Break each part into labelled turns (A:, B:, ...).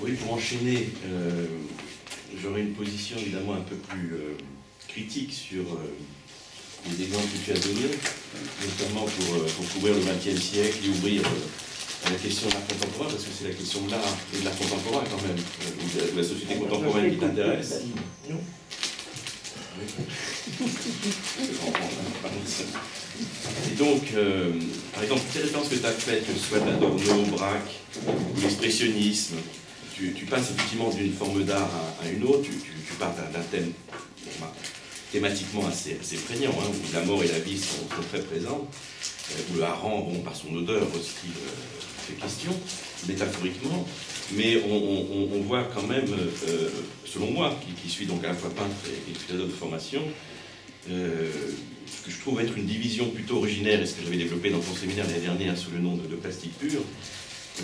A: Oui, pour enchaîner, j'aurais une position évidemment un peu plus critique sur les exemples que tu as donnés, notamment pour couvrir le XXe siècle et ouvrir la question de l'art contemporain, parce que c'est la question de l'art et de l'art contemporain quand même, de la société contemporaine qui t'intéresse. Et donc, par exemple, toutes les références que tu as faites, que ce soit Adorno, Braque ou l'expressionnisme, tu passes effectivement d'une forme d'art à une autre, tu pars d'un thème thématiquement assez prégnant, hein, où la mort et la vie sont très présents, où le hareng, bon, par son odeur aussi, fait question, métaphoriquement, mais on voit quand même, selon moi, qui suis donc à la fois peintre et philosophe de formation, ce que je trouve être une division plutôt originaire, et ce que j'avais développé dans ton séminaire l'année dernière sous le nom de plastique pur,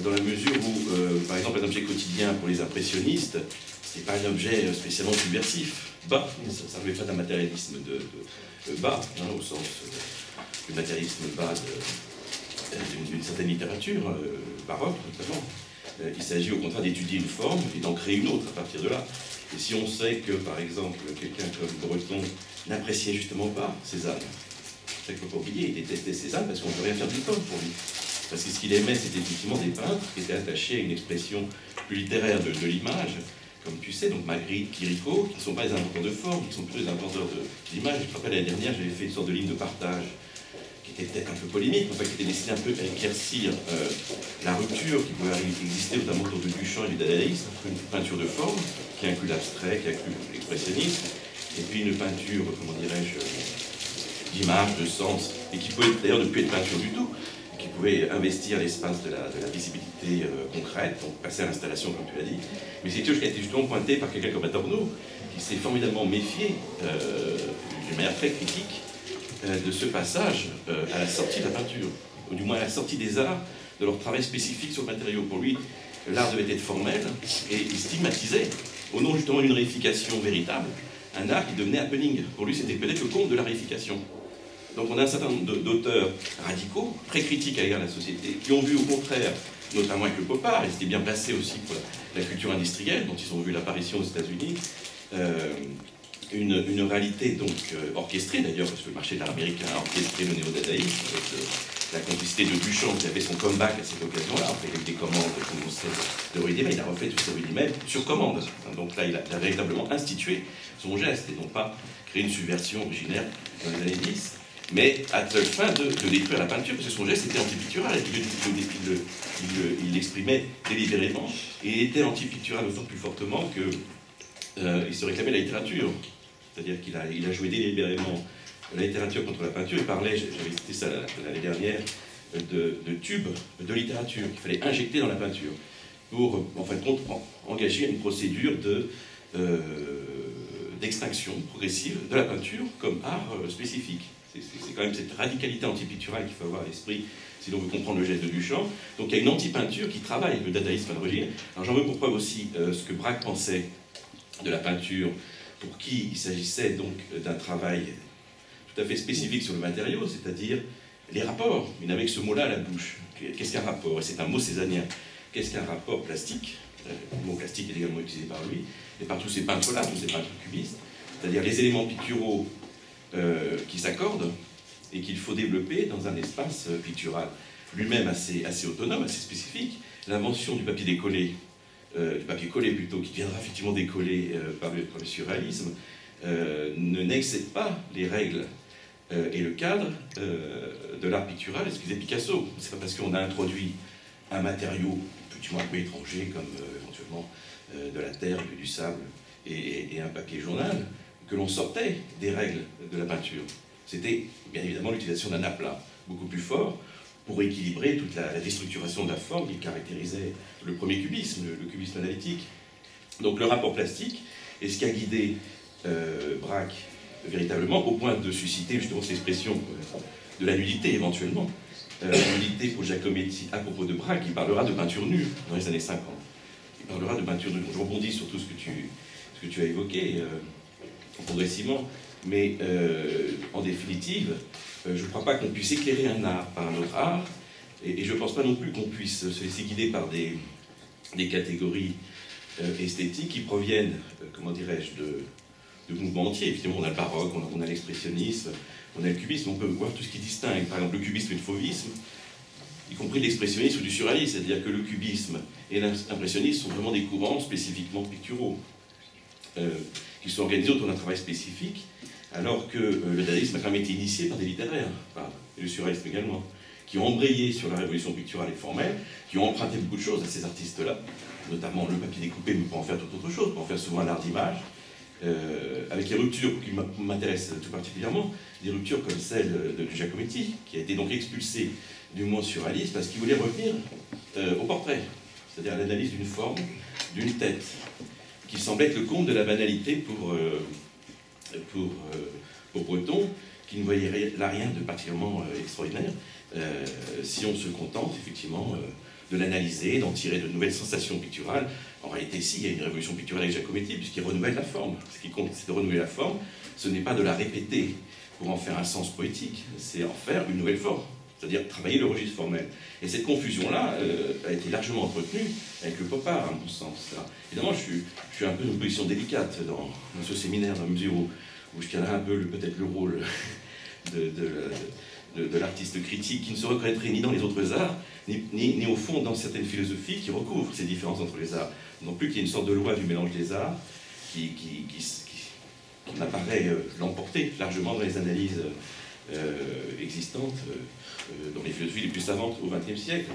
A: dans la mesure où, par exemple, un objet quotidien pour les impressionnistes, c'est pas un objet spécialement subversif, bas, ça ne veut pas d'un matérialisme de bas, hein, au sens du matérialisme bas d'une certaine littérature, baroque notamment. Il s'agit au contraire d'étudier une forme et d'en créer une autre à partir de là. Et si on sait que, par exemple, quelqu'un comme Breton n'appréciait justement pas Cézanne, c'est qu'il ne faut pas oublier, il détestait Cézanne parce qu'on ne peut rien faire du tout pour lui. Parce que ce qu'il aimait, c'était effectivement des peintres qui étaient attachés à une expression plus littéraire de l'image, comme tu sais, donc Magritte, Chirico, qui ne sont pas des inventeurs de forme, qui sont plutôt des inventeurs d'image. Je me rappelle l'année dernière, j'avais fait une sorte de ligne de partage qui était peut-être un peu polémique, enfin qui était destinée un peu à éclaircir la rupture qui pouvait exister notamment autour de Duchamp et du dadaïsme, entre une peinture de forme qui inclut l'abstrait, qui inclut l'expressionnisme, et puis une peinture, comment dirais-je, d'image, de sens, et qui pouvait d'ailleurs ne plus être peinture du tout, qui pouvait investir l'espace de la visibilité concrète, donc passer à l'installation comme tu l'as dit. Mais c'est quelque chose qui a été justement pointé par quelqu'un comme Adorno, qui s'est formidablement méfié, d'une manière très critique, de ce passage à la sortie de la peinture, ou du moins à la sortie des arts, de leur travail spécifique sur le matériau. Pour lui, l'art devait être formel, et il stigmatisait, au nom justement d'une réification véritable, un art qui devenait happening. Pour lui, c'était peut-être le compte de la réification. Donc on a un certain nombre d'auteurs radicaux, très critiques à l'égard de la société, qui ont vu au contraire, notamment avec le pop art, et c'était bien placé aussi pour la culture industrielle, dont ils ont vu l'apparition aux États-Unis, une réalité donc orchestrée d'ailleurs, parce que le marché de l'art américain a orchestré le néo-dadaïsme, avec la complicité de Duchamp qui a fait son comeback à cette occasion-là, avec des commandes, comme on sait, de Ruy Demel. Il a refait tout ça Ruy Demel sur commande. Donc là, il a véritablement institué son geste, et non pas créé une subversion originaire dans les années 10. Mais à telle fin de détruire la peinture, parce que son geste était antipictural, il l'exprimait délibérément, et il était antipictural d'autant plus fortement qu'il se réclamait la littérature. C'est-à-dire qu'il a joué délibérément la littérature contre la peinture. Il parlait, j'avais cité ça l'année dernière, de tubes de littérature qu'il fallait injecter dans la peinture pour, en fin de compte, engager une procédure d'extinction progressive de la peinture comme art spécifique. C'est quand même cette radicalité antipicturale qu'il faut avoir à l'esprit si l'on veut comprendre le geste de Duchamp. Donc il y a une anti-peinture qui travaille le dadaïsme à l'origine. Alors j'en veux pour preuve aussi ce que Braque pensait de la peinture, pour qui il s'agissait donc d'un travail tout à fait spécifique sur le matériau, c'est-à-dire les rapports. Il n'avait que ce mot-là à la bouche. Qu'est-ce qu'un rapport? Et c'est un mot cézannien. Qu'est-ce qu'un rapport plastique? Le mot plastique est également utilisé par lui, et par tous ces peintres-là, tous ces peintres cubistes, c'est-à-dire les éléments picturaux qui s'accordent et qu'il faut développer dans un espace pictural lui-même assez autonome, assez spécifique. L'invention du papier décollé, du papier collé plutôt, qui deviendra effectivement décollé par le surréalisme, n'excède pas les règles et le cadre de l'art pictural, excusez Picasso. C'est pas parce qu'on a introduit un matériau effectivement un peu étranger, comme éventuellement de la terre, du sable et un papier journal, que l'on sortait des règles de la peinture. C'était bien évidemment l'utilisation d'un aplat beaucoup plus fort pour équilibrer toute la déstructuration de la forme qui caractérisait le premier cubisme, le cubisme analytique. Donc le rapport plastique est ce qui a guidé Braque véritablement, au point de susciter justement cette expression de la nudité éventuellement. La nudité pour Giacometti à propos de Braque, il parlera de peinture nue dans les années 50. Il parlera de peinture nue. Je rebondis sur tout ce que tu as évoqué progressivement, mais en définitive, je ne crois pas qu'on puisse éclairer un art par un autre art, et je ne pense pas non plus qu'on puisse se laisser guider par des des catégories esthétiques qui proviennent, comment dirais-je, de mouvements entiers. Évidemment, on a le baroque, on a l'expressionnisme, on a le cubisme, on peut voir tout ce qui distingue, par exemple, le cubisme et le fauvisme, y compris l'expressionnisme ou du surréalisme, c'est-à-dire que le cubisme et l'impressionnisme sont vraiment des courants spécifiquement picturaux, qui sont organisés autour d'un travail spécifique, alors que le dadaïsme a quand même été initié par des littéraires, et le surréalisme également, qui ont embrayé sur la révolution picturale et formelle, qui ont emprunté beaucoup de choses à ces artistes-là, notamment le papier découpé, mais pour en faire toute autre chose, pour en faire souvent un art d'image, avec les ruptures qui m'intéressent tout particulièrement, des ruptures comme celle de Giacometti, qui a été donc expulsé du mouvement surréaliste parce qu'il voulait revenir au portrait, c'est-à-dire à l'analyse d'une forme, d'une tête, qui semblait être le comble de la banalité pour Breton, qui ne voyait là rien de particulièrement extraordinaire, si on se contente effectivement de l'analyser, d'en tirer de nouvelles sensations picturales. En réalité, ici, il y a une révolution picturale avec Giacometti, puisqu'il renouvelle la forme. Ce qui compte, c'est de renouveler la forme. Ce n'est pas de la répéter pour en faire un sens poétique, c'est en faire une nouvelle forme, c'est-à-dire travailler le registre formel. Et cette confusion-là a été largement entretenue avec le pop art, à mon sens. Évidemment, je suis un peu dans une position délicate dans ce séminaire, dans la mesure où je tiendrai un peu peut-être le rôle de l'artiste critique qui ne se reconnaîtrait ni dans les autres arts, ni au fond dans certaines philosophies qui recouvrent ces différences entre les arts. Non plus qu'il y ait une sorte de loi du mélange des arts qui m'apparaît l'emporter largement dans les analyses existantes dans les philosophies les plus savantes au XXe siècle.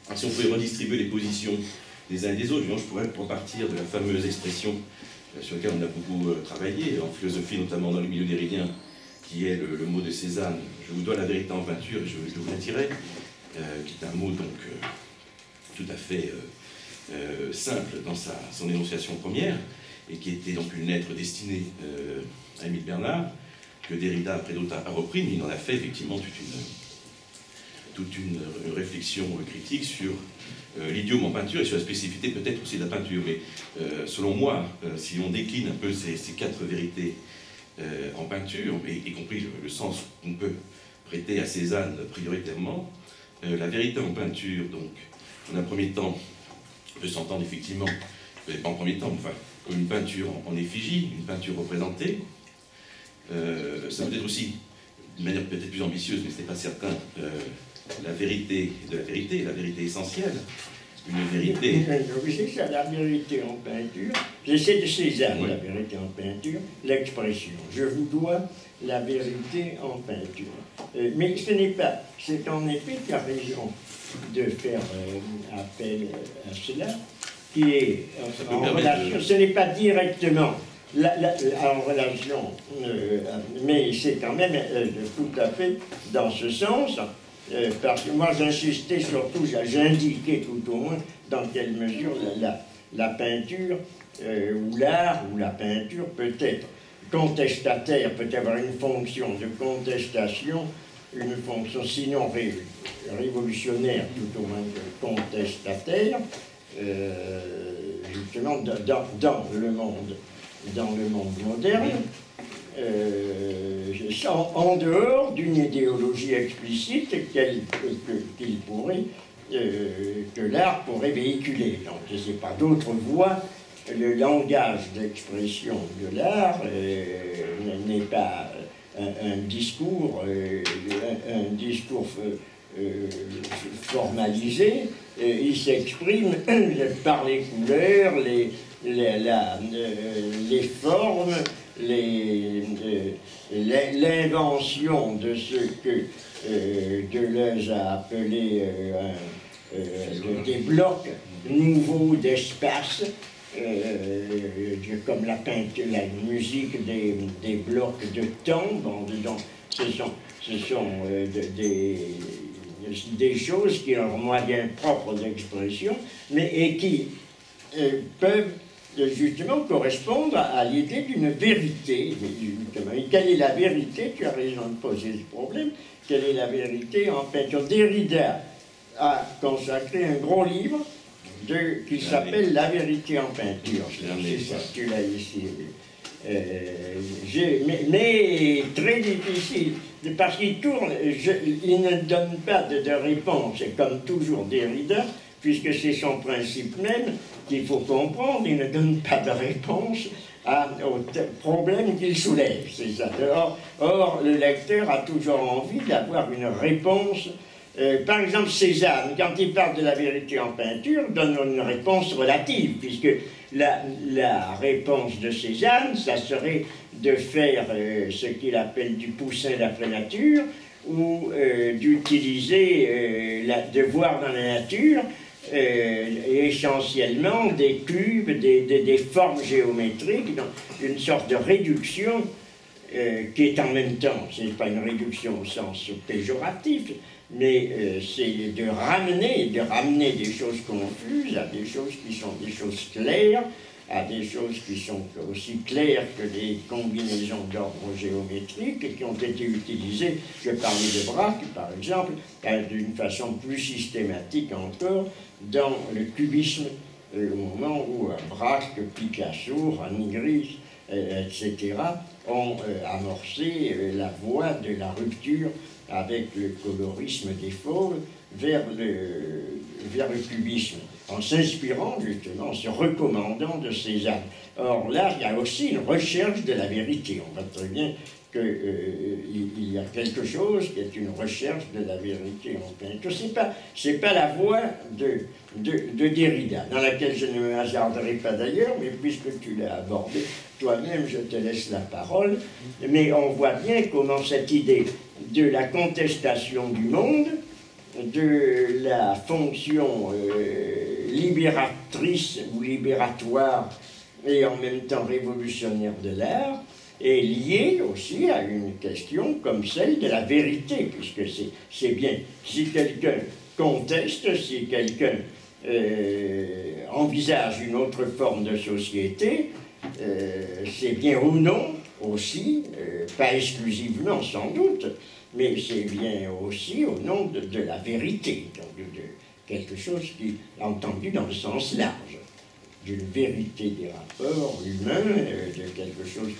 A: Alors, si on pouvait redistribuer les positions des uns et des autres, je pourrais repartir de la fameuse expression sur laquelle on a beaucoup travaillé, en philosophie, notamment dans le milieu déridien, qui est le mot de Cézanne, je vous dois la vérité en peinture, et je vous la dirai, qui est un mot donc tout à fait simple dans son énonciation première, et qui était donc une lettre destinée à Émile Bernard, que Derrida, après d'autres, a repris, mais il en a fait effectivement toute une réflexion critique sur l'idiome en peinture et sur la spécificité peut-être aussi de la peinture. Mais selon moi, si on décline un peu ces quatre vérités en peinture, y compris le sens qu'on peut prêter à Cézanne prioritairement, la vérité en peinture, donc, en un premier temps, peut s'entendre effectivement, pas en premier temps, enfin, comme une peinture en effigie, une peinture représentée. Ça peut être aussi, d'une manière peut-être plus ambitieuse, mais ce n'est pas certain, la vérité de la vérité essentielle, une vérité...
B: Oui, c'est ça, la vérité en peinture. J'essaie de Cézanne, oui. La vérité en peinture, l'expression. Je vous dois la vérité en peinture. Mais ce n'est pas... C'est en effet, tu as raison de faire appel à cela, qui est en relation... Ce n'est pas directement... en relation, mais c'est quand même tout à fait dans ce sens, parce que moi j'insistais surtout, j'indiquais tout au moins dans quelle mesure la peinture ou l'art ou la peinture peut être contestataire, peut avoir une fonction de contestation, une fonction sinon révolutionnaire, tout au moins contestataire, justement dans le monde moderne, en dehors d'une idéologie explicite que l'art pourrait véhiculer. Donc, je ne sais pas, d'autres voies, le langage d'expression de l'art n'est pas un discours formalisé, il s'exprime par les couleurs, les formes, l'invention de ce que Deleuze a appelé des blocs nouveaux d'espace, comme la peinture, la musique des blocs de temps. Bon, ce sont des choses qui ont un moyen propre d'expression, et qui peuvent justement correspondre à l'idée d'une vérité. Et quelle est la vérité? Tu as raison de poser ce problème. Quelle est la vérité en peinture? Derrida a consacré un gros livre qui s'appelle La vérité en peinture. C'est ça, tu l'as ici. Mais très difficile, parce qu'il tourne, il ne donne pas de réponse, et comme toujours Derrida, puisque c'est son principe même qu'il faut comprendre. Il ne donne pas de réponse au problème qu'il soulève, c'est ça. Or, le lecteur a toujours envie d'avoir une réponse. Par exemple, Cézanne, quand il parle de la vérité en peinture, donne une réponse relative, puisque la réponse de Cézanne, ça serait de faire ce qu'il appelle du poussin d'après nature, ou d'utiliser, de voir dans la nature essentiellement des cubes, des formes géométriques, dans une sorte de réduction qui est en même temps, ce n'est pas une réduction au sens péjoratif, mais c'est de ramener des choses confuses à des choses qui sont des choses claires, à des choses qui sont aussi claires que des combinaisons d'ordre géométrique et qui ont été utilisées, je parlais de Braque par exemple, d'une façon plus systématique encore dans le cubisme, au moment où Braque, Picasso, Rangris, etc., ont amorcé la voie de la rupture avec le colorisme des fauves vers le cubisme, en s'inspirant justement, en se recommandant de Cézanne. Or là, il y a aussi une recherche de la vérité. On voit très bien qu'il y a quelque chose qui est une recherche de la vérité en peinture. C'est pas la voie de Derrida, dans laquelle je ne me hasarderai pas d'ailleurs, mais puisque tu l'as abordé toi-même, je te laisse la parole. Mais on voit bien comment cette idée de la contestation du monde, de la fonction libératrice ou libératoire et en même temps révolutionnaire de l'art, est liée aussi à une question comme celle de la vérité, puisque c'est bien, si quelqu'un conteste, si quelqu'un envisage une autre forme de société, c'est bien au nom aussi, pas exclusivement sans doute, mais c'est bien aussi au nom de la vérité, donc de quelque chose qui est entendu dans le sens large, d'une vérité des rapports humains, de quelque chose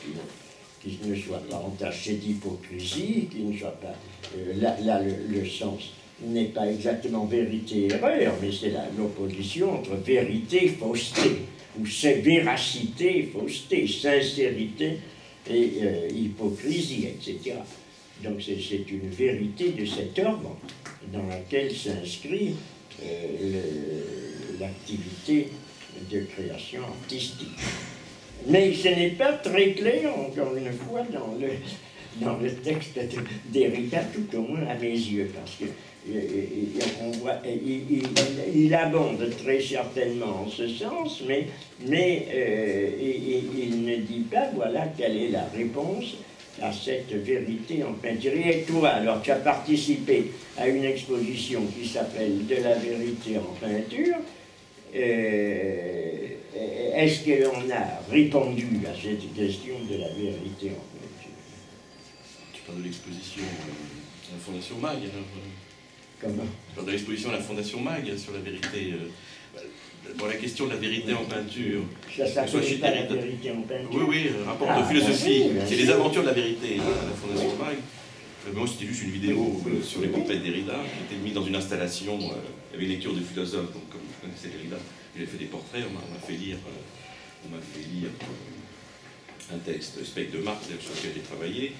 B: qui ne soit pas entaché d'hypocrisie, qui ne soit pas... là, le sens n'est pas exactement vérité-erreur, mais c'est l'opposition entre vérité et fausseté, ou c'est véracité, fausseté, sincérité et hypocrisie, etc. Donc c'est une vérité de cet ordre dans laquelle s'inscrit l'activité de création artistique. Mais ce n'est pas très clair, encore une fois, dans le texte de Derrida, tout au moins à mes yeux, parce que on voit, il abonde très certainement en ce sens, mais il ne dit pas, voilà, quelle est la réponse à cette vérité en peinture. Et toi, alors, tu as participé à une exposition qui s'appelle « De la vérité en peinture ». Est-ce qu'on a répondu à cette question de la vérité en peinture?
A: Tu parles de l'exposition à la Fondation Mag, alors
B: Comment?
A: Tu parles de l'exposition à la Fondation Mag sur la vérité. Bon, la question de la vérité en peinture.
B: Ça s'appelle pas la vérité en peinture?
A: Oui, rapport de philosophie.
B: Oui,
A: c'est les aventures de la vérité à la Fondation Mag. Moi, c'était juste une vidéo sur les portraits de Derrida, qui était mise dans une installation avec lecture de philosophes. Donc, comme je connaissais Derrida, il a fait des portraits, on m'a fait lire un texte, Spectre de Marx, sur lequel j'ai travaillé.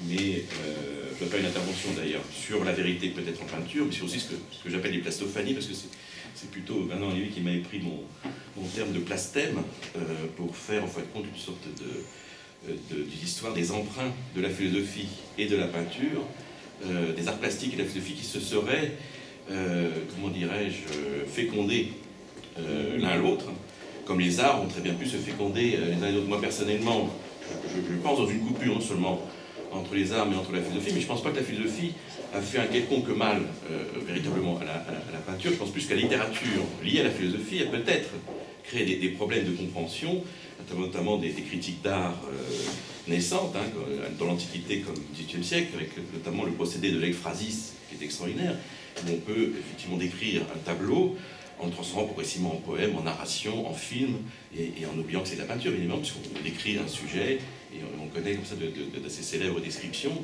A: Mais je ne fais pas une intervention d'ailleurs sur la vérité peut-être en peinture, mais c'est aussi ce que j'appelle les plastophanies, parce que c'est plutôt Bernard Lévy qui m'avait pris mon terme de plastème pour faire en fin de compte une sorte d'histoire des emprunts de la philosophie et de la peinture, des arts plastiques et de la philosophie qui se seraient, comment dirais-je, fécondés l'un à l'autre, comme les arts ont très bien pu se féconder les uns et les autres. Moi personnellement, je pense dans une coupure non seulement entre les arts mais entre la philosophie, mais je ne pense pas que la philosophie a fait un quelconque mal véritablement à la peinture. Je pense plus qu'à la littérature liée à la philosophie a peut-être créé des problèmes de compréhension, notamment des critiques d'art naissantes, hein, dans l'Antiquité comme au XVIIIe siècle, avec notamment le procédé de l'ekphrasis, qui est extraordinaire, où on peut effectivement décrire un tableau en le transformant progressivement en poème, en narration, en film, et en oubliant que c'est de la peinture, évidemment, puisqu'on décrit un sujet, et on connaît comme ça d'assez célèbres descriptions,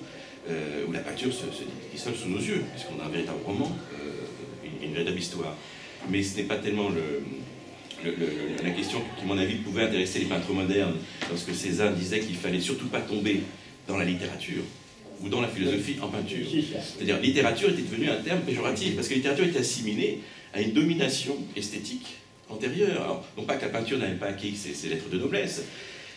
A: où la peinture se dissole sous nos yeux, puisqu'on a un véritable roman, une véritable histoire. mais ce n'est pas tellement la question qui, à mon avis, pouvait intéresser les peintres modernes, lorsque Cézanne disait qu'il ne fallait surtout pas tomber dans la littérature ou dans la philosophie en peinture. C'est-à-dire, littérature était devenue un terme péjoratif, parce que littérature était assimilée à une domination esthétique antérieure. Alors, non pas que la peinture n'avait pas acquis ses lettres de noblesse,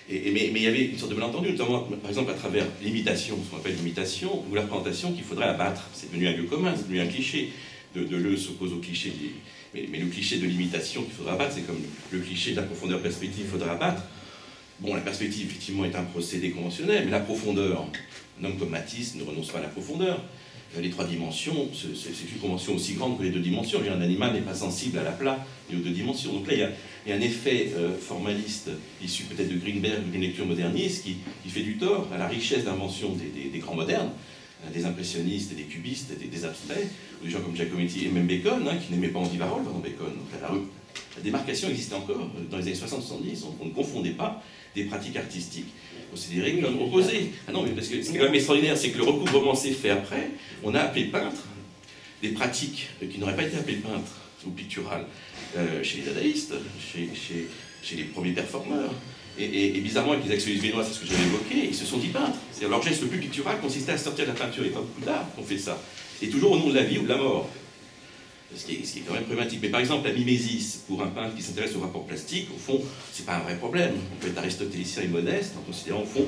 A: mais il y avait une sorte de malentendu, notamment, par exemple, à travers l'imitation, ce qu'on appelle l'imitation, ou la représentation qu'il faudrait abattre. C'est devenu un lieu commun, c'est devenu un cliché. Deleuze s'oppose au cliché, mais le cliché de l'imitation qu'il faudra abattre, c'est comme le cliché de la profondeur perspective qu'il faudra abattre. Bon, la perspective, effectivement, est un procédé conventionnel, mais la profondeur, un homme comme Matisse ne renonce pas à la profondeur. Les 3 dimensions, c'est une convention aussi grande que les 2 dimensions. Un animal n'est pas sensible à la plat et aux 2 dimensions. Donc là, il y a un effet formaliste, issu peut-être de Greenberg ou d'une lecture moderniste, qui fait du tort à la richesse d'invention des grands modernes, des impressionnistes, des cubistes, des abstraits, ou des gens comme Giacometti et même Bacon, qui n'aimaient pas Andy Warhol pendant Bacon. Donc, la démarcation existait encore dans les années 60-70, on ne confondait pas des pratiques artistiques considérées comme opposées. Ah non, mais parce que ce qui est quand même extraordinaire, c'est que le recouvrement s'est fait après. On a appelé peintre des pratiques qui n'auraient pas été appelées peintres ou picturales chez les dadaïstes, chez les premiers performeurs. Et bizarrement, avec les axionnistes viennois, c'est ce que j'avais évoqué, ils se sont dit peintres. Leur geste le plus pictural consistait à sortir de la peinture, et pas beaucoup d'art qu'on fait ça. Et toujours au nom de la vie ou de la mort. Ce qui est quand même problématique. Mais par exemple, la mimésis, pour un peintre qui s'intéresse au rapport plastique, au fond, c'est pas un vrai problème. On peut être aristotélicien et modeste, en considérant au fond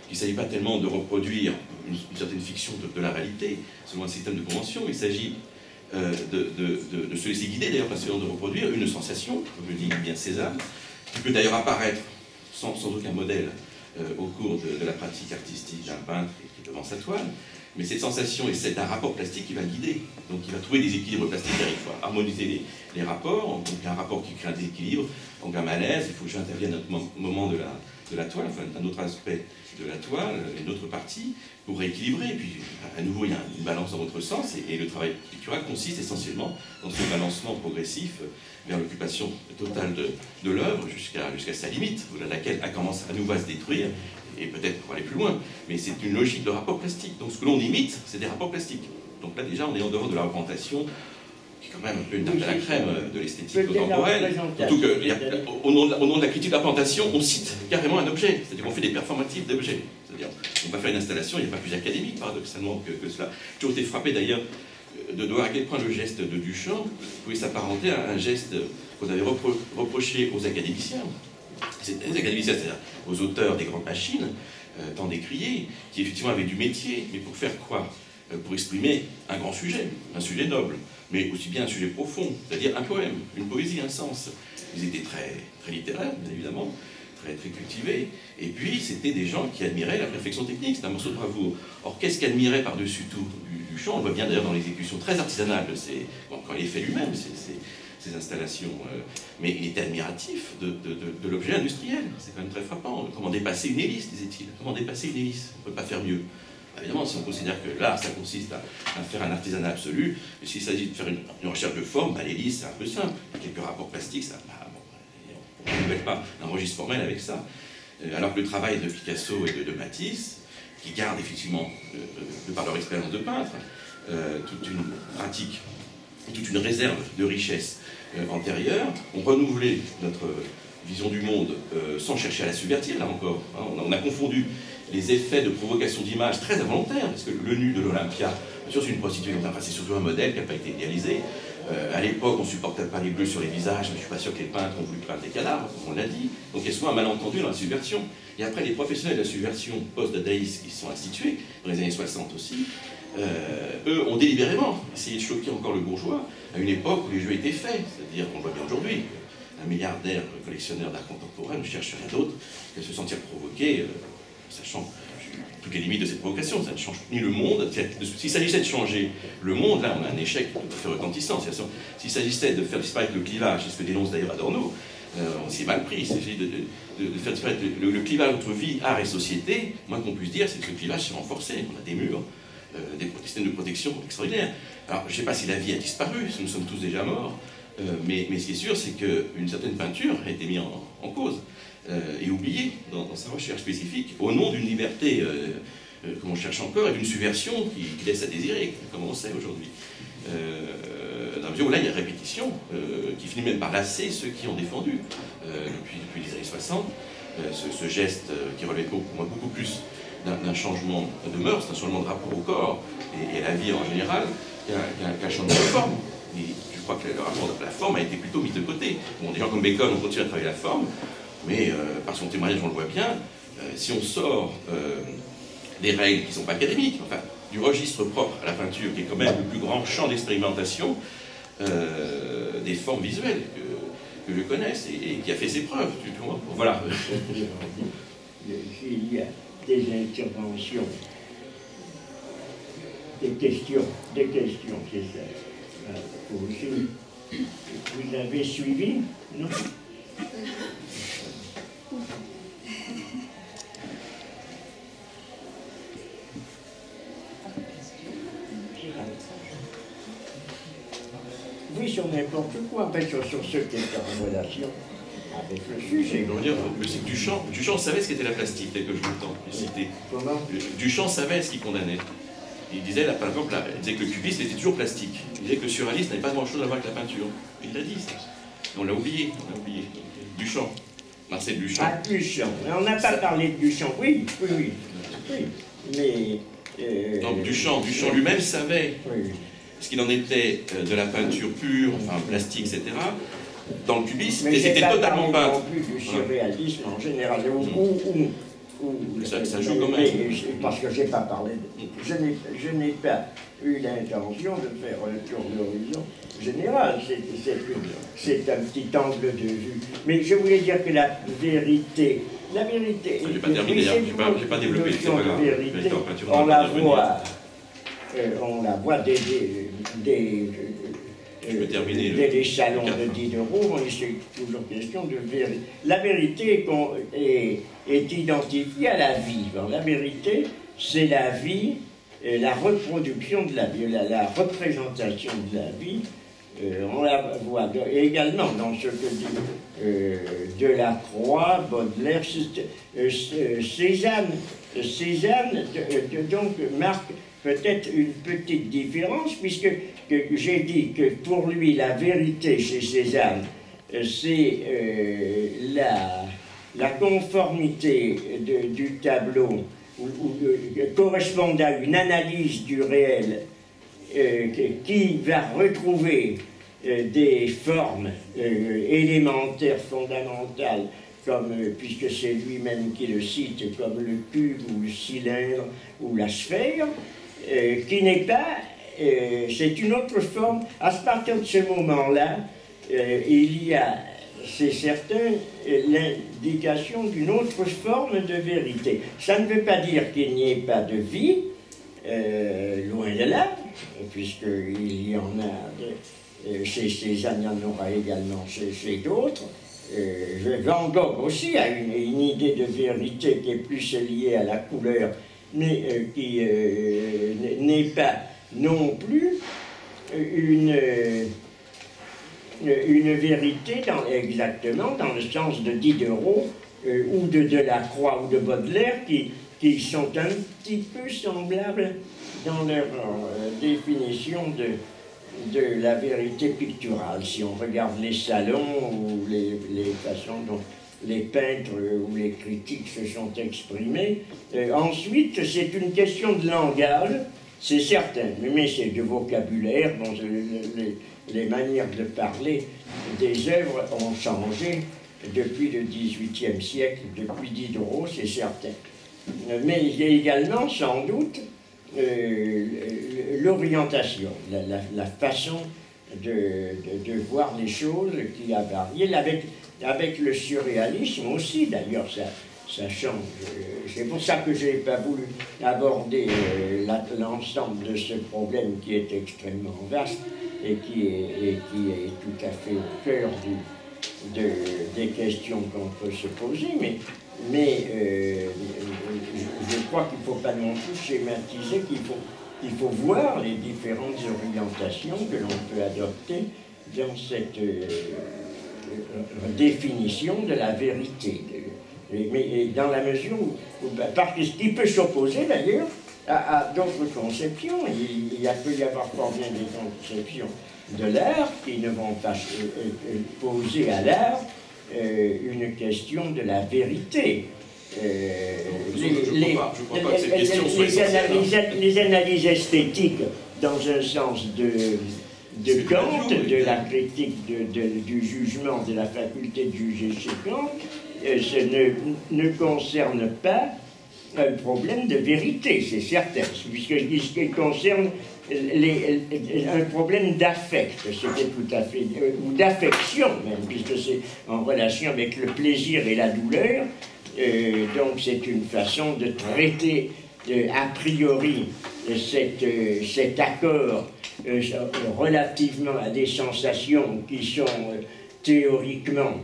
A: qu'il ne s'agit pas tellement de reproduire une certaine fiction de la réalité, selon un système de convention, il s'agit de se laisser guider, d'ailleurs, parce que de reproduire une sensation, comme le dit bien Cézanne, qui peut d'ailleurs apparaître sans aucun modèle au cours de la pratique artistique d'un peintre qui est devant sa toile. Mais cette sensation et c'est un rapport plastique qui va guider. Donc il va trouver des équilibres plastiques, il faut harmoniser les rapports, donc un rapport qui crée un déséquilibre, donc un malaise, il faut que j'intervienne à un moment de la toile, enfin un autre aspect de la toile, une autre partie, pour rééquilibrer. Et puis à nouveau il y a une balance dans votre sens, et le travail pictural consiste essentiellement dans ce balancement progressif vers l'occupation totale de l'œuvre jusqu'à sa limite, à laquelle elle commence à nouveau à se détruire, et peut-être pour aller plus loin, mais c'est une logique de rapport plastique. Donc ce que l'on imite, c'est des rapports plastiques. Donc là déjà on est en dehors de la représentation, qui est quand même un peu une tarte à la crème de l'esthétique contemporaine. Surtout qu'au nom de la critique de la représentation, on cite carrément un objet, c'est-à-dire qu'on fait des performatives d'objets. C'est-à-dire on va faire une installation, il n'y a pas plus académique paradoxalement que cela. J'ai toujours été frappé d'ailleurs de voir à quel point le geste de Duchamp pouvait s'apparenter à un geste qu'on avait reproché aux académiciens. Les académiciens, c'est-à-dire aux auteurs des grandes machines, tant décriés, qui effectivement avaient du métier, mais pour faire quoi? Pour exprimer un grand sujet, un sujet noble, mais aussi bien un sujet profond, c'est-à-dire un poème, une poésie, un sens. Ils étaient très, très littéraires, bien évidemment, très, très cultivés, et puis c'était des gens qui admiraient la perfection technique, c'est un morceau de bravoure. Or, qu'est-ce qu'admirait par-dessus tout Duchamp? On le voit bien d'ailleurs dans l'exécution très artisanale de ses... Bon, quand il est fait lui-même, ces installations, mais il était admiratif de l'objet industriel. C'est quand même très frappant. Comment dépasser une hélice, disait-il. Comment dépasser une hélice? On ne peut pas faire mieux. Évidemment, si on considère que l'art, ça consiste à faire un artisanat absolu, et s'il s'agit de faire une recherche de forme, l'hélice, c'est un peu simple. Quelques rapports plastiques, ça, on ne nouvelle pas un registre formel avec ça. Alors que le travail de Picasso et de Matisse, qui gardent effectivement, de par leur expérience de peintre, toute une pratique, toute une réserve de richesse antérieure, ont renouvelé notre vision du monde sans chercher à la subvertir, là encore. Hein, on a confondu les effets de provocation d'image très involontaires, parce que le nu de l'Olympia, bien sûr, c'est une prostituée, enfin, c'est surtout un modèle qui n'a pas été idéalisé. À l'époque, on ne supportait pas les bleus sur les visages, mais je ne suis pas sûr que les peintres ont voulu peindre des cadavres, comme on l'a dit. Donc il y a souvent un malentendu dans la subversion. Et après, les professionnels de la subversion post-dadaïste qui se sont institués, dans les années 60 aussi, eux ont délibérément essayé de choquer encore le bourgeois à une époque où les jeux étaient faits. C'est-à-dire qu'on le voit bien aujourd'hui. Un milliardaire collectionneur d'art contemporain ne cherche rien d'autre que se sentir provoqué, sachant toutes les limites de cette provocation. Ça ne change ni le monde. S'il s'agissait de changer le monde, là on a un échec tout à fait retentissant. S'il s'agissait de faire disparaître le clivage, c'est ce que dénonce d'ailleurs Adorno, on s'est mal pris. Il s'agit de faire disparaître le clivage entre vie, art et société. Moins qu'on puisse dire, c'est que ce clivage s'est renforcé. On a des murs, des systèmes de protection extraordinaires. Alors je ne sais pas si la vie a disparu, si nous sommes tous déjà morts, mais ce qui est sûr, c'est qu'une certaine peinture a été mise en cause et oubliée dans sa recherche spécifique au nom d'une liberté comme on cherche encore, et d'une subversion qui laisse à désirer, comme on sait aujourd'hui. Dans la mesure où là, il y a répétition, qui finit même par lasser ceux qui ont défendu, depuis les années 60, ce geste qui relève pour moi beaucoup plus d'un changement de mœurs, d'un changement de rapport au corps et à la vie en général, qu'un changement de forme. Et je crois que le rapport de la forme a été plutôt mis de côté. Bon, des gens comme Bacon ont continué à travailler la forme, mais par son témoignage, on le voit bien, si on sort des règles qui ne sont pas académiques, enfin, du registre propre à la peinture, qui est quand même le plus grand champ d'expérimentation des formes visuelles que je connaisse et qui a fait ses preuves. Voilà.
B: Il y a des interventions, des questions, c'est ça. Vous avez suivi, non? Oui, sur n'importe quoi, en fait, sur ce qui est en relation avec le sujet.
A: Je veux dire, c'est que Duchamp savait ce qu'était la plastique, tel que je l'entends.
B: Comment?
A: Duchamp savait ce qu'il condamnait. Il disait, par exemple, il disait que le cubisme était toujours plastique. Il disait que le surréalisme n'avait pas grand-chose à voir avec la peinture. Il l'a dit, ça. On l'a oublié, Duchamp. Marcel Duchamp.
B: Ah, Duchamp. On n'a pas parlé de Duchamp, oui. Mais...
A: Donc Duchamp lui-même savait ce qu'il en était de la peinture pure, enfin plastique, etc. Dans le cubisme, et c'était totalement peintre.
B: Mais non plus du surréalisme en général,
A: ça joue quand même.
B: Parce que je n'ai pas parlé, je n'ai pas eu l'intention de faire un tour d'horizon général, c'est un petit angle de vue. Mais je voulais dire que la vérité...
A: Je n'ai pas terminé, je n'ai pas développé.
B: On la voit dès les salons de Diderot, c'est toujours question de vérité. La vérité est identifiée à la vie. La vérité, c'est la vie, la reproduction de la vie, la représentation de la vie. On la voit également dans ce que dit Delacroix, Baudelaire, Cézanne. Cézanne donc marque peut-être une petite différence, puisque j'ai dit que pour lui la vérité chez Cézanne, c'est la conformité du tableau correspond à une analyse du réel qui va retrouver des formes élémentaires, fondamentales, comme, puisque c'est lui-même qui le cite, comme le cube ou le cylindre ou la sphère, qui n'est pas, c'est une autre forme. À partir de ce moment-là, il y a, c'est certain, l'indication d'une autre forme de vérité. Ça ne veut pas dire qu'il n'y ait pas de vie, loin de là, puisqu'il y en a chez Cézanne, il y en aura également chez d'autres. Van Gogh aussi a une idée de vérité qui est plus liée à la couleur, mais qui n'est pas non plus une vérité exactement dans le sens de Diderot ou de Delacroix ou de Baudelaire qui sont un petit peu semblables dans leur définition de la vérité picturale. Si on regarde les salons ou les façons dont les peintres ou les critiques se sont exprimés. Ensuite, c'est une question de langage, c'est certain, mais c'est de vocabulaire. Bon, les manières de parler des œuvres ont changé depuis le XVIIIe siècle, depuis Diderot, c'est certain. Mais il y a également, sans doute, l'orientation, la façon de voir les choses qui a varié, avec le surréalisme aussi, d'ailleurs, ça change. C'est pour ça que je n'ai pas voulu aborder l'ensemble de ce problème qui est extrêmement vaste et qui est tout à fait au cœur des questions qu'on peut se poser, mais je crois qu'il ne faut pas non plus schématiser, qu'il faut voir les différentes orientations que l'on peut adopter dans cette définition de la vérité. Mais dans la mesure parce que ce qui peut s'opposer d'ailleurs à d'autres conceptions, peut y avoir fort bien des conceptions de l'art qui ne vont pas poser à l'art une question de la vérité. Les analyses esthétiques, dans un sens de Kant, de la critique du jugement, de la faculté de juger chez Kant, ne concerne pas un problème de vérité, c'est certain, puisqu'il concerne un problème d'affect, c'était tout à fait, ou d'affection même, puisque c'est en relation avec le plaisir et la douleur, donc c'est une façon de traiter a priori cet accord relativement à des sensations qui sont théoriquement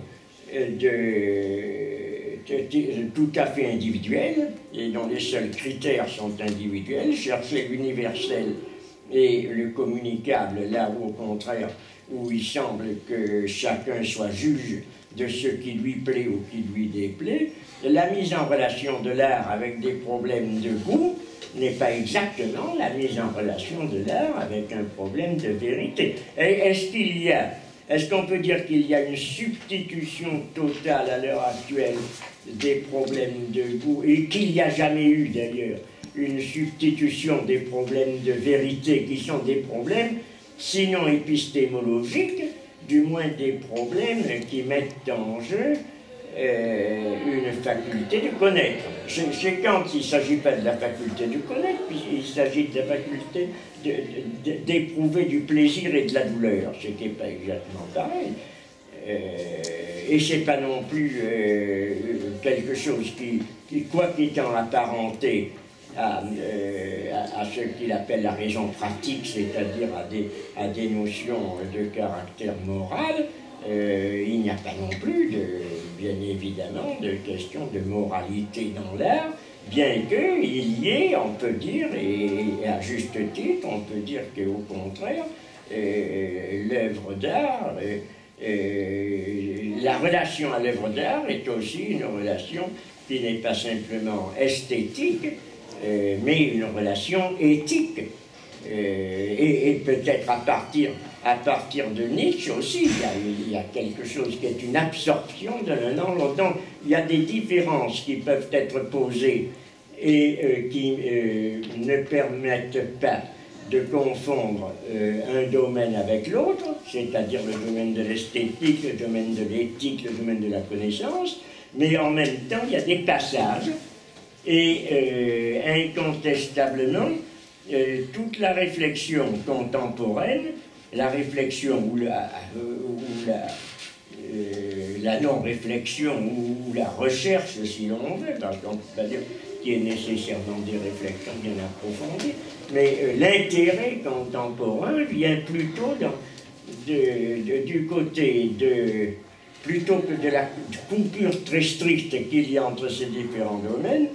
B: tout à fait individuelles et dont les seuls critères sont individuels, chercher l'universel et le communicable là où au contraire où il semble que chacun soit juge de ce qui lui plaît ou qui lui déplaît. La mise en relation de l'art avec des problèmes de goût n'est pas exactement la mise en relation de l'art avec un problème de vérité. Est-ce qu'on peut dire qu'il y a une substitution totale à l'heure actuelle des problèmes de goût, et qu'il n'y a jamais eu d'ailleurs une substitution des problèmes de vérité, qui sont des problèmes, sinon épistémologiques, du moins des problèmes qui mettent en jeu une faculté de connaître. Chez Kant, il ne s'agit pas de la faculté de connaître, puisqu'il s'agit de la faculté d'éprouver du plaisir et de la douleur, ce qui n'est pas exactement pareil. Et c'est pas non plus quelque chose qui quoi qu'étant apparenté à ce qu'il appelle la raison pratique, c'est-à-dire à des notions de caractère moral, il n'y a pas non plus, bien évidemment, de question de moralité dans l'art, bien qu'il y ait, on peut dire, et à juste titre, on peut dire qu'au contraire, l'œuvre d'art, la relation à l'œuvre d'art est aussi une relation qui n'est pas simplement esthétique, mais une relation éthique. Et peut-être à partir de Nietzsche aussi, il y a quelque chose qui est une absorption de l'un dans l'autre. Donc il y a des différences qui peuvent être posées et qui ne permettent pas de confondre un domaine avec l'autre, c'est-à-dire le domaine de l'esthétique, le domaine de l'éthique, le domaine de la connaissance, mais en même temps il y a des passages et incontestablement toute la réflexion contemporaine, la réflexion ou la non-réflexion ou la recherche, si l'on veut, parce qu'on ne peut pas dire qu'il y ait nécessairement des réflexions bien approfondies, mais l'intérêt contemporain vient plutôt du côté plutôt que de la coupure très stricte qu'il y a entre ces différents domaines,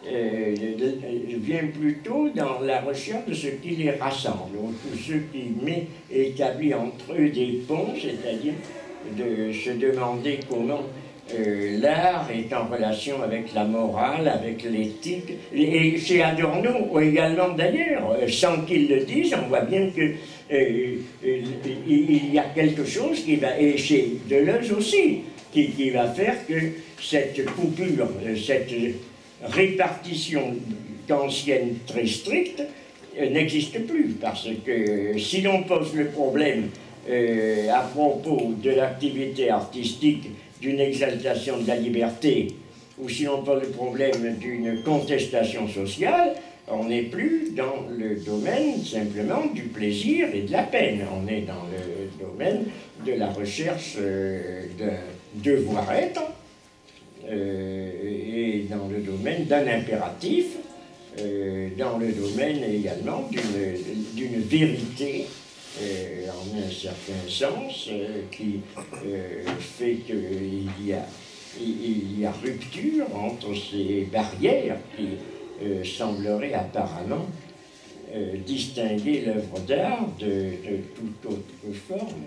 B: vient plutôt dans la recherche de ce qui les rassemble, ou ce qui établit entre eux des ponts, c'est-à-dire de se demander comment l'art est en relation avec la morale, avec l'éthique, et chez Adorno également d'ailleurs, sans qu'il le dise, on voit bien que il y a quelque chose qui va, et chez Deleuze aussi, qui va faire que cette coupure, cette répartition kantienne très stricte n'existe plus, parce que si l'on pose le problème à propos de l'activité artistique, d'une exaltation de la liberté, ou si l'on pose le problème d'une contestation sociale, on n'est plus dans le domaine simplement du plaisir et de la peine, on est dans le domaine de la recherche d'un devoir-être, et dans le domaine d'un impératif, dans le domaine également d'une vérité, en un certain sens, qui fait qu'il y a rupture entre ces barrières qui sembleraient apparemment distinguer l'œuvre d'art de toute autre forme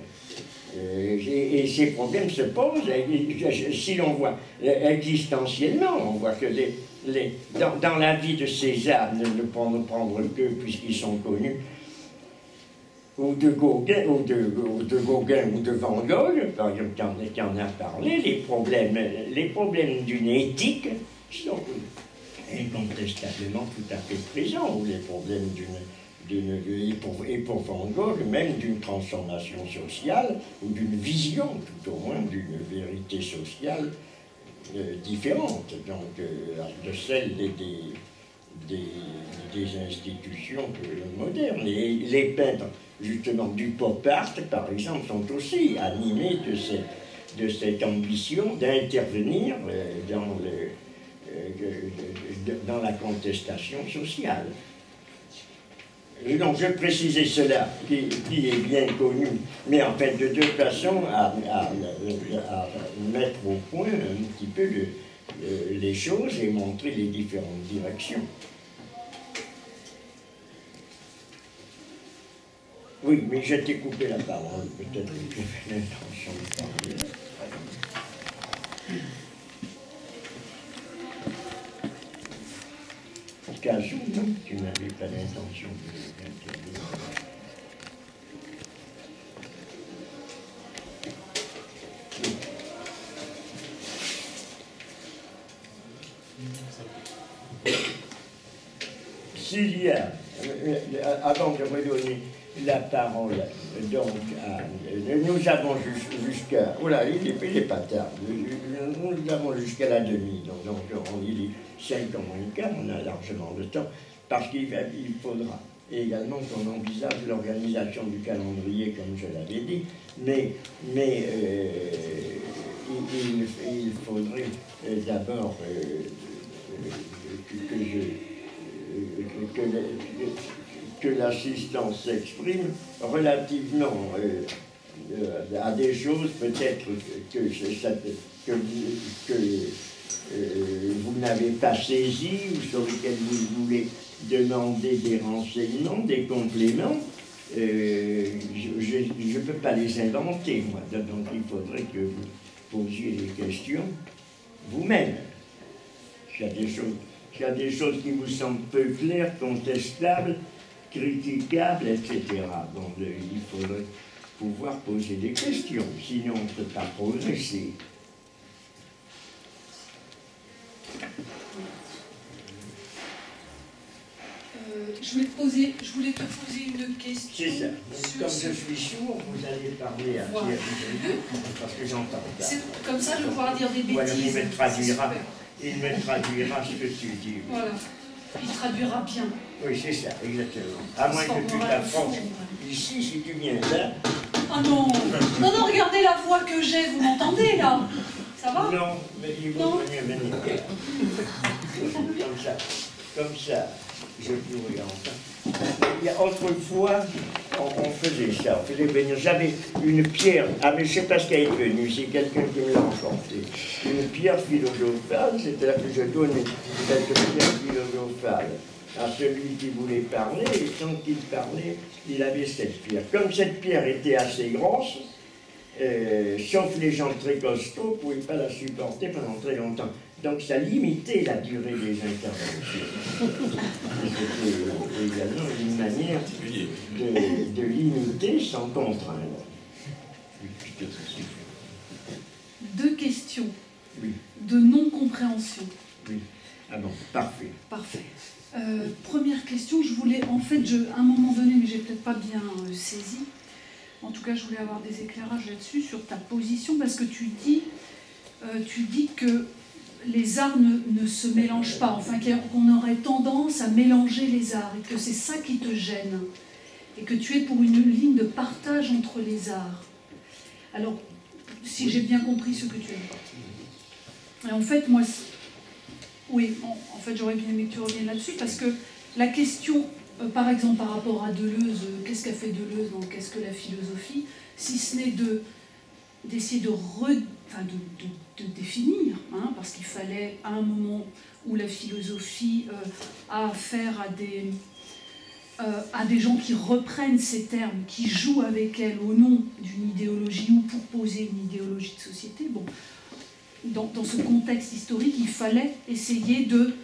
B: Et ces problèmes se posent, si l'on voit existentiellement, on voit que dans la vie de Cézanne, ne prendre que, puisqu'ils sont connus, ou de Gauguin, ou de Van Gogh, par exemple, qui en a parlé, les problèmes d'une éthique sont incontestablement tout à fait présents, ou les problèmes et pour Van Gogh, même d'une transformation sociale, ou d'une vision, tout au moins, d'une vérité sociale différente, donc de celle des institutions modernes. Et les peintres, justement, du pop art, par exemple, sont aussi animés de cette ambition d'intervenir dans la contestation sociale. Et donc, je précisais cela, qui est bien connu, mais en fait, de deux façons à mettre au point un petit peu les choses et montrer les différentes directions. Oui, mais je t'ai coupé la parole, peut-être que j'avais l'intention de parler. Cazou, non, tu n'avais pas l'intention d'intervenir. S'il y a, avant de redonner la parole, donc, nous avons jusqu'à, oh là, il est pas tard, nous avons jusqu'à la demi, donc il est 5 ans moins le quart, on a largement le temps, parce qu'il faudra également qu'on envisage l'organisation du calendrier, comme je l'avais dit, mais il faudrait d'abord que l'assistance s'exprime relativement à des choses peut-être que vous n'avez pas saisies ou sur lesquelles vous voulez demander des renseignements, des compléments. Je ne peux pas les inventer, moi, donc il faudrait que vous posiez les questions vous-même. S'il y a des choses qui vous semblent peu claires, contestables, critiquables, etc. Donc il faudrait pouvoir poser des questions, sinon on ne peut pas progresser.
C: Je voulais te poser une question.
B: C'est ça. Comme je suis sourd, vous allez parler à Pierre Dubreuil, parce que j'entends pas.
C: Comme ça, je vais pouvoir dire des bêtises.
B: Voilà, il me traduira ce que tu dis.
C: Voilà. Il traduira bien.
B: Oui, c'est ça, exactement. À moins que tu t'approches ici, si tu viens là.
C: Ah non. Non, regardez la voix que j'ai, vous m'entendez là? Ça va?
B: Non, mais il vaut mieux venir. Comme ça, je pourrais enfin. Autrefois, on faisait ça, on faisait venir. J'avais une pierre, mais je ne sais pas ce qu'elle est venue, c'est quelqu'un qui me l'a emporté. Une pierre philosophale, c'était là que je donnais cette pierre philosophale à celui qui voulait parler, et quand il parlait, il avait cette pierre. Comme cette pierre était assez grosse, sauf les gens très costauds ne pouvaient pas la supporter pendant très longtemps. Donc ça limitait la durée des interventions. C'était également une manière de limiter sans contraindre.
C: Deux questions.
B: Oui.
C: De non-compréhension.
B: Oui. Ah bon, parfait.
C: Parfait. Première question, je voulais, en fait, à un moment donné, mais j'ai peut-être pas bien saisi, en tout cas je voulais avoir des éclairages là-dessus, sur ta position, parce que tu dis que les arts ne se mélangent pas, enfin qu'on aurait tendance à mélanger les arts, et que c'est ça qui te gêne, et que tu es pour une ligne de partage entre les arts. Alors, si j'ai bien compris ce que tu as dit. Et en fait, moi, oui, en fait, j'aurais bien aimé que tu reviennes là-dessus, parce que la question, par exemple, par rapport à Deleuze, qu'est-ce qu'a fait Deleuze dans Qu'est-ce que la philosophie, si ce n'est d'essayer de définir, hein, parce qu'il fallait, à un moment où la philosophie a affaire à des gens qui reprennent ces termes, qui jouent avec elles au nom d'une idéologie ou pour poser une idéologie de société. Bon, dans ce contexte historique, il fallait essayer de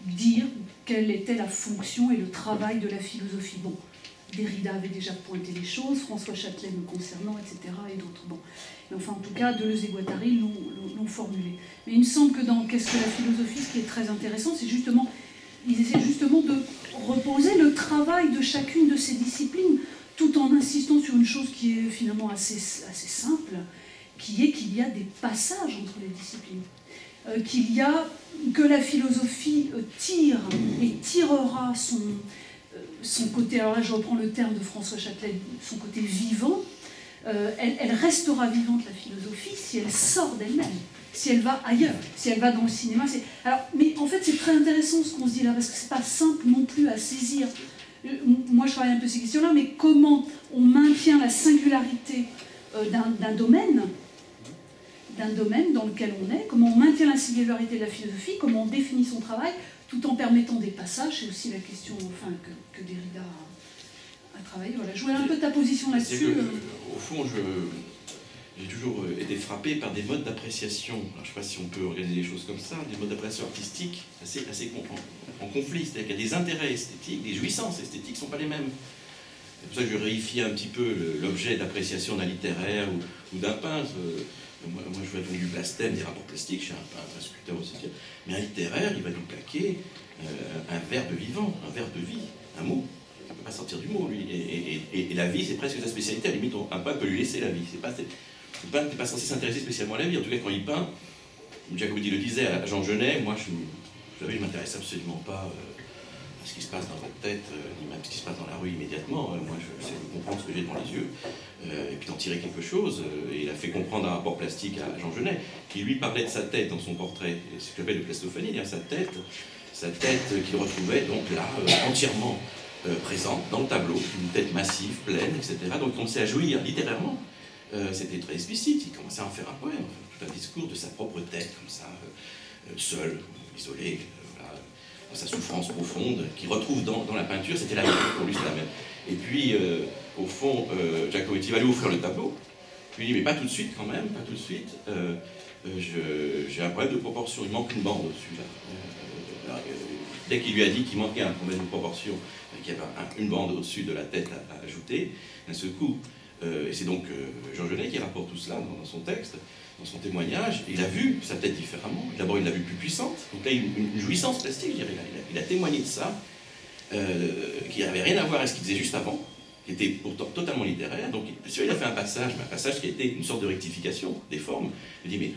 C: dire quelle était la fonction et le travail de la philosophie. Bon, Derrida avait déjà pointé les choses, François Châtelet me concernant, etc., et d'autres. Bon. Mais enfin, en tout cas, Deleuze et Guattari l'ont formulé. Mais il me semble que dans Qu'est-ce que la philosophie, ce qui est très intéressant, c'est justement, ils essaient justement de reposer le travail de chacune de ces disciplines, tout en insistant sur une chose qui est finalement assez simple, qui est qu'il y a des passages entre les disciplines. Que la philosophie tire et tirera son côté, alors là je reprends le terme de François Châtelet, son côté vivant, elle restera vivante, la philosophie, si elle sort d'elle-même, si elle va ailleurs, si elle va dans le cinéma. Alors, mais en fait c'est très intéressant ce qu'on se dit là, parce que c'est pas simple non plus à saisir. Moi je travaille un peu ces questions-là, mais comment on maintient la singularité d'un domaine dans lequel on est, comment on maintient la singularité de la philosophie, comment on définit son travail, tout en permettant des passages. C'est aussi la question que Derrida a travaillé. Voilà. Je voulais un peu ta position là-dessus.
A: Au fond, j'ai toujours été frappé par des modes d'appréciation. Je ne sais pas si on peut organiser des choses comme ça, des modes d'appréciation artistique assez en conflit. C'est-à-dire qu'il y a des intérêts esthétiques, des jouissances esthétiques ne sont pas les mêmes. C'est pour ça que je réifie un petit peu l'objet d'appréciation d'un littéraire ou d'un peintre. Moi, je vois donc du blasphème, des rapports plastiques, je suis un sculpteur aussi. Mais un littéraire, il va nous plaquer un verbe vivant, un verbe de vie, un mot. Il ne peut pas sortir du mot, lui. Et la vie, c'est presque sa spécialité. À la limite, un peintre peut lui laisser la vie. Le peintre n'est pas censé s'intéresser spécialement à la vie. En tout cas, quand il peint, Giacometti le disait à Jean Genet, moi, je ne m'intéresse absolument pas à ce qui se passe dans votre tête, ni même ce qui se passe dans la rue immédiatement. Moi, je sais comprendre ce que j'ai devant les yeux. Et puis d'en tirer quelque chose. Et il a fait comprendre un rapport plastique à Jean Genet, qui lui parlait de sa tête dans son portrait, ce qu'il appelle de plastophonie, sa tête qu'il retrouvait donc là, entièrement présente dans le tableau, une tête massive, pleine, etc. Donc il commençait à jouir littérairement. C'était très explicite, il commençait à en faire un poème, tout un discours de sa propre tête, comme ça, seul, isolé, dans sa souffrance profonde, qu'il retrouve dans la peinture. C'était la même, pour lui c'est la même. Et puis, au fond, Giacometti va lui offrir le tableau. Il lui dit, mais pas tout de suite quand même, pas tout de suite. J'ai un problème de proportion, il manque une bande au-dessus. Dès qu'il lui a dit qu'il manquait un problème de proportion, qu'il y avait une bande au-dessus de la tête à ajouter, d'un seul coup, et c'est donc Jean Genet qui rapporte tout cela dans son texte, dans son témoignage, il a vu sa tête différemment. D'abord, il l'a vue plus puissante, donc là, une jouissance plastique, je dirais. Il a témoigné de ça, qui n'avait rien à voir avec ce qu'il disait juste avant, qui était pourtant totalement littéraire. Donc, il a fait un passage qui a été une sorte de rectification des formes. Il dit, mais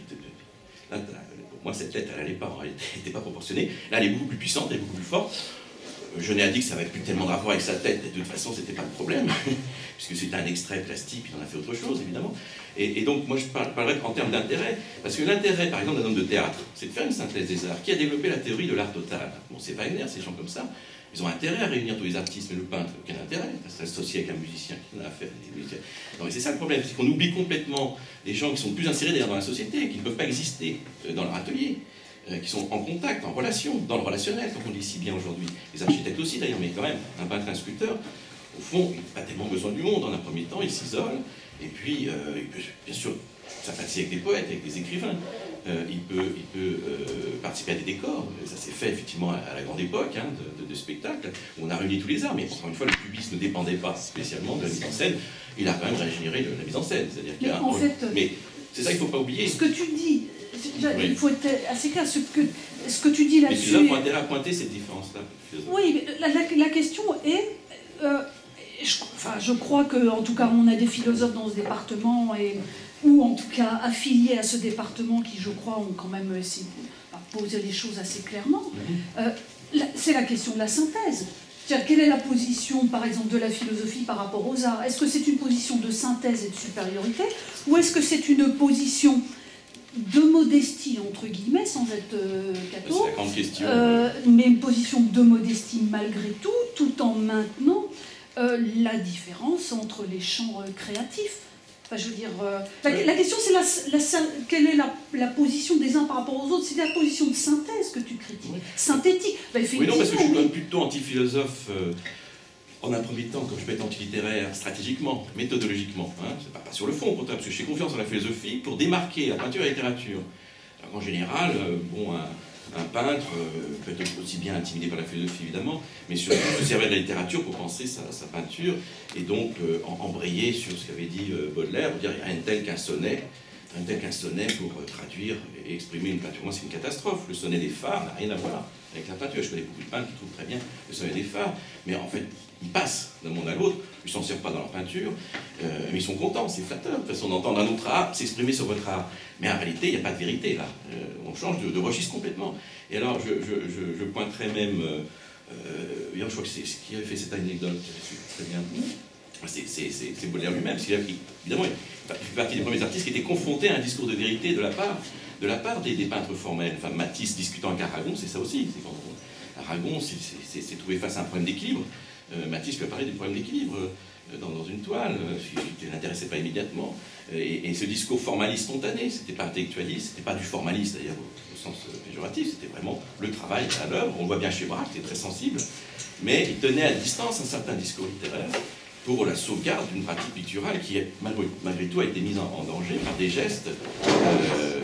A: là, pour moi, cette tête, elle n'allait pas, elle n'était pas proportionnée. Là, elle est beaucoup plus puissante, elle est beaucoup plus forte. Genet a dit que ça n'avait plus tellement de rapport avec sa tête, et de toute façon, c'était pas le problème, puisque c'était un extrait plastique, puis il en a fait autre chose, évidemment. Et donc, moi, je parlerais en termes d'intérêt, parce que l'intérêt, par exemple, d'un homme de théâtre, c'est de faire une synthèse des arts. Qui a développé la théorie de l'art total? Bon, c'est Wagner, ces gens comme ça. Ils ont intérêt à réunir tous les artistes, mais le peintre, quel intérêt à s'associer avec un musicien qui en a affaire avec des musiciens. Donc c'est ça le problème, c'est qu'on oublie complètement les gens qui sont plus insérés d'ailleurs dans la société, qui ne peuvent pas exister dans leur atelier, qui sont en contact, en relation, dans le relationnel, comme on dit si bien aujourd'hui. Les architectes aussi d'ailleurs, mais quand même, un peintre, un sculpteur, au fond, il n'a pas tellement besoin du monde. En un premier temps, il s'isole, et puis, il peut, bien sûr, sympathiser avec des poètes, avec des écrivains. Il peut participer à des décors. Ça s'est fait effectivement à la grande époque de spectacles, où on a réuni tous les arts, mais encore une fois, le cubisme ne dépendait pas spécialement de la mise en scène. Il a quand même régénéré la mise en scène. C'est-à-dire qu'il y a mais c'est ça qu'il ne faut pas oublier.
C: Ce que tu dis, il faut être assez clair, ce que tu dis là-dessus.
A: Mais tu as intérêt à pointer cette différence-là.
C: Oui, mais la question est... je crois qu'en tout cas, on a des philosophes dans ce département, ou en tout cas affiliés à ce département, qui, je crois, ont quand même essayé de poser les choses assez clairement. C'est la question de la synthèse. C'est-à-dire, quelle est la position, par exemple, de la philosophie par rapport aux arts? Est-ce que c'est une position de synthèse et de supériorité, ou est-ce que c'est une position de modestie, entre guillemets, sans être catho,
A: c'est la grande question,
C: mais une position de modestie malgré tout en maintenant la différence entre les champs créatifs? Enfin, je veux dire, la question c'est quelle est la position des uns par rapport aux autres? C'est la position de synthèse que tu critiques, synthétique.
A: Oui, non, parce que je suis quand même plutôt anti-philosophe en un premier temps, comme je peux être antilittéraire, stratégiquement, méthodologiquement, hein, c'est pas sur le fond, parce que j'ai confiance en la philosophie pour démarquer la peinture et la littérature. Alors qu'en général, bon, un peintre peut être aussi bien intimidé par la philosophie, évidemment, mais surtout se servir de la littérature pour penser sa peinture, et donc embrayer sur ce qu'avait dit Baudelaire, dire il y a rien de tel qu'un sonnet, pour traduire et exprimer une peinture. Moi, c'est une catastrophe. Le sonnet des phares n'a rien à voir avec la peinture. Je connais beaucoup de peintres qui trouvent très bien le sonnet des phares, mais en fait, ils passent d'un monde à l'autre, ils ne s'en servent pas dans leur peinture, mais ils sont contents, c'est flatteur, de toute façon, d'entendre un autre art s'exprimer sur votre art. Mais en réalité, il n'y a pas de vérité, là. On change de registre complètement. Et alors, je pointerais même... je crois que c'est ce qui avait fait cette anecdote, très bien. C'est Baudelaire lui-même, parce qu'il a, évidemment, il fait partie des premiers artistes qui étaient confrontés à un discours de vérité de la part des peintres formels. Enfin, Matisse discutant avec Aragon, c'est ça aussi. C'est quand Aragon s'est trouvé face à un problème d'équilibre. Matisse lui a parlé du problème d'équilibre dans une toile, qui ne l'intéressait pas immédiatement. Et ce discours formaliste spontané, c'était pas intellectualiste, c'était pas du formaliste d'ailleurs au sens péjoratif, c'était vraiment le travail à l'œuvre. On le voit bien chez Braque, c'était très sensible, mais il tenait à distance un certain discours littéraire pour la sauvegarde d'une pratique picturale qui, malgré tout, a été mise en danger par des gestes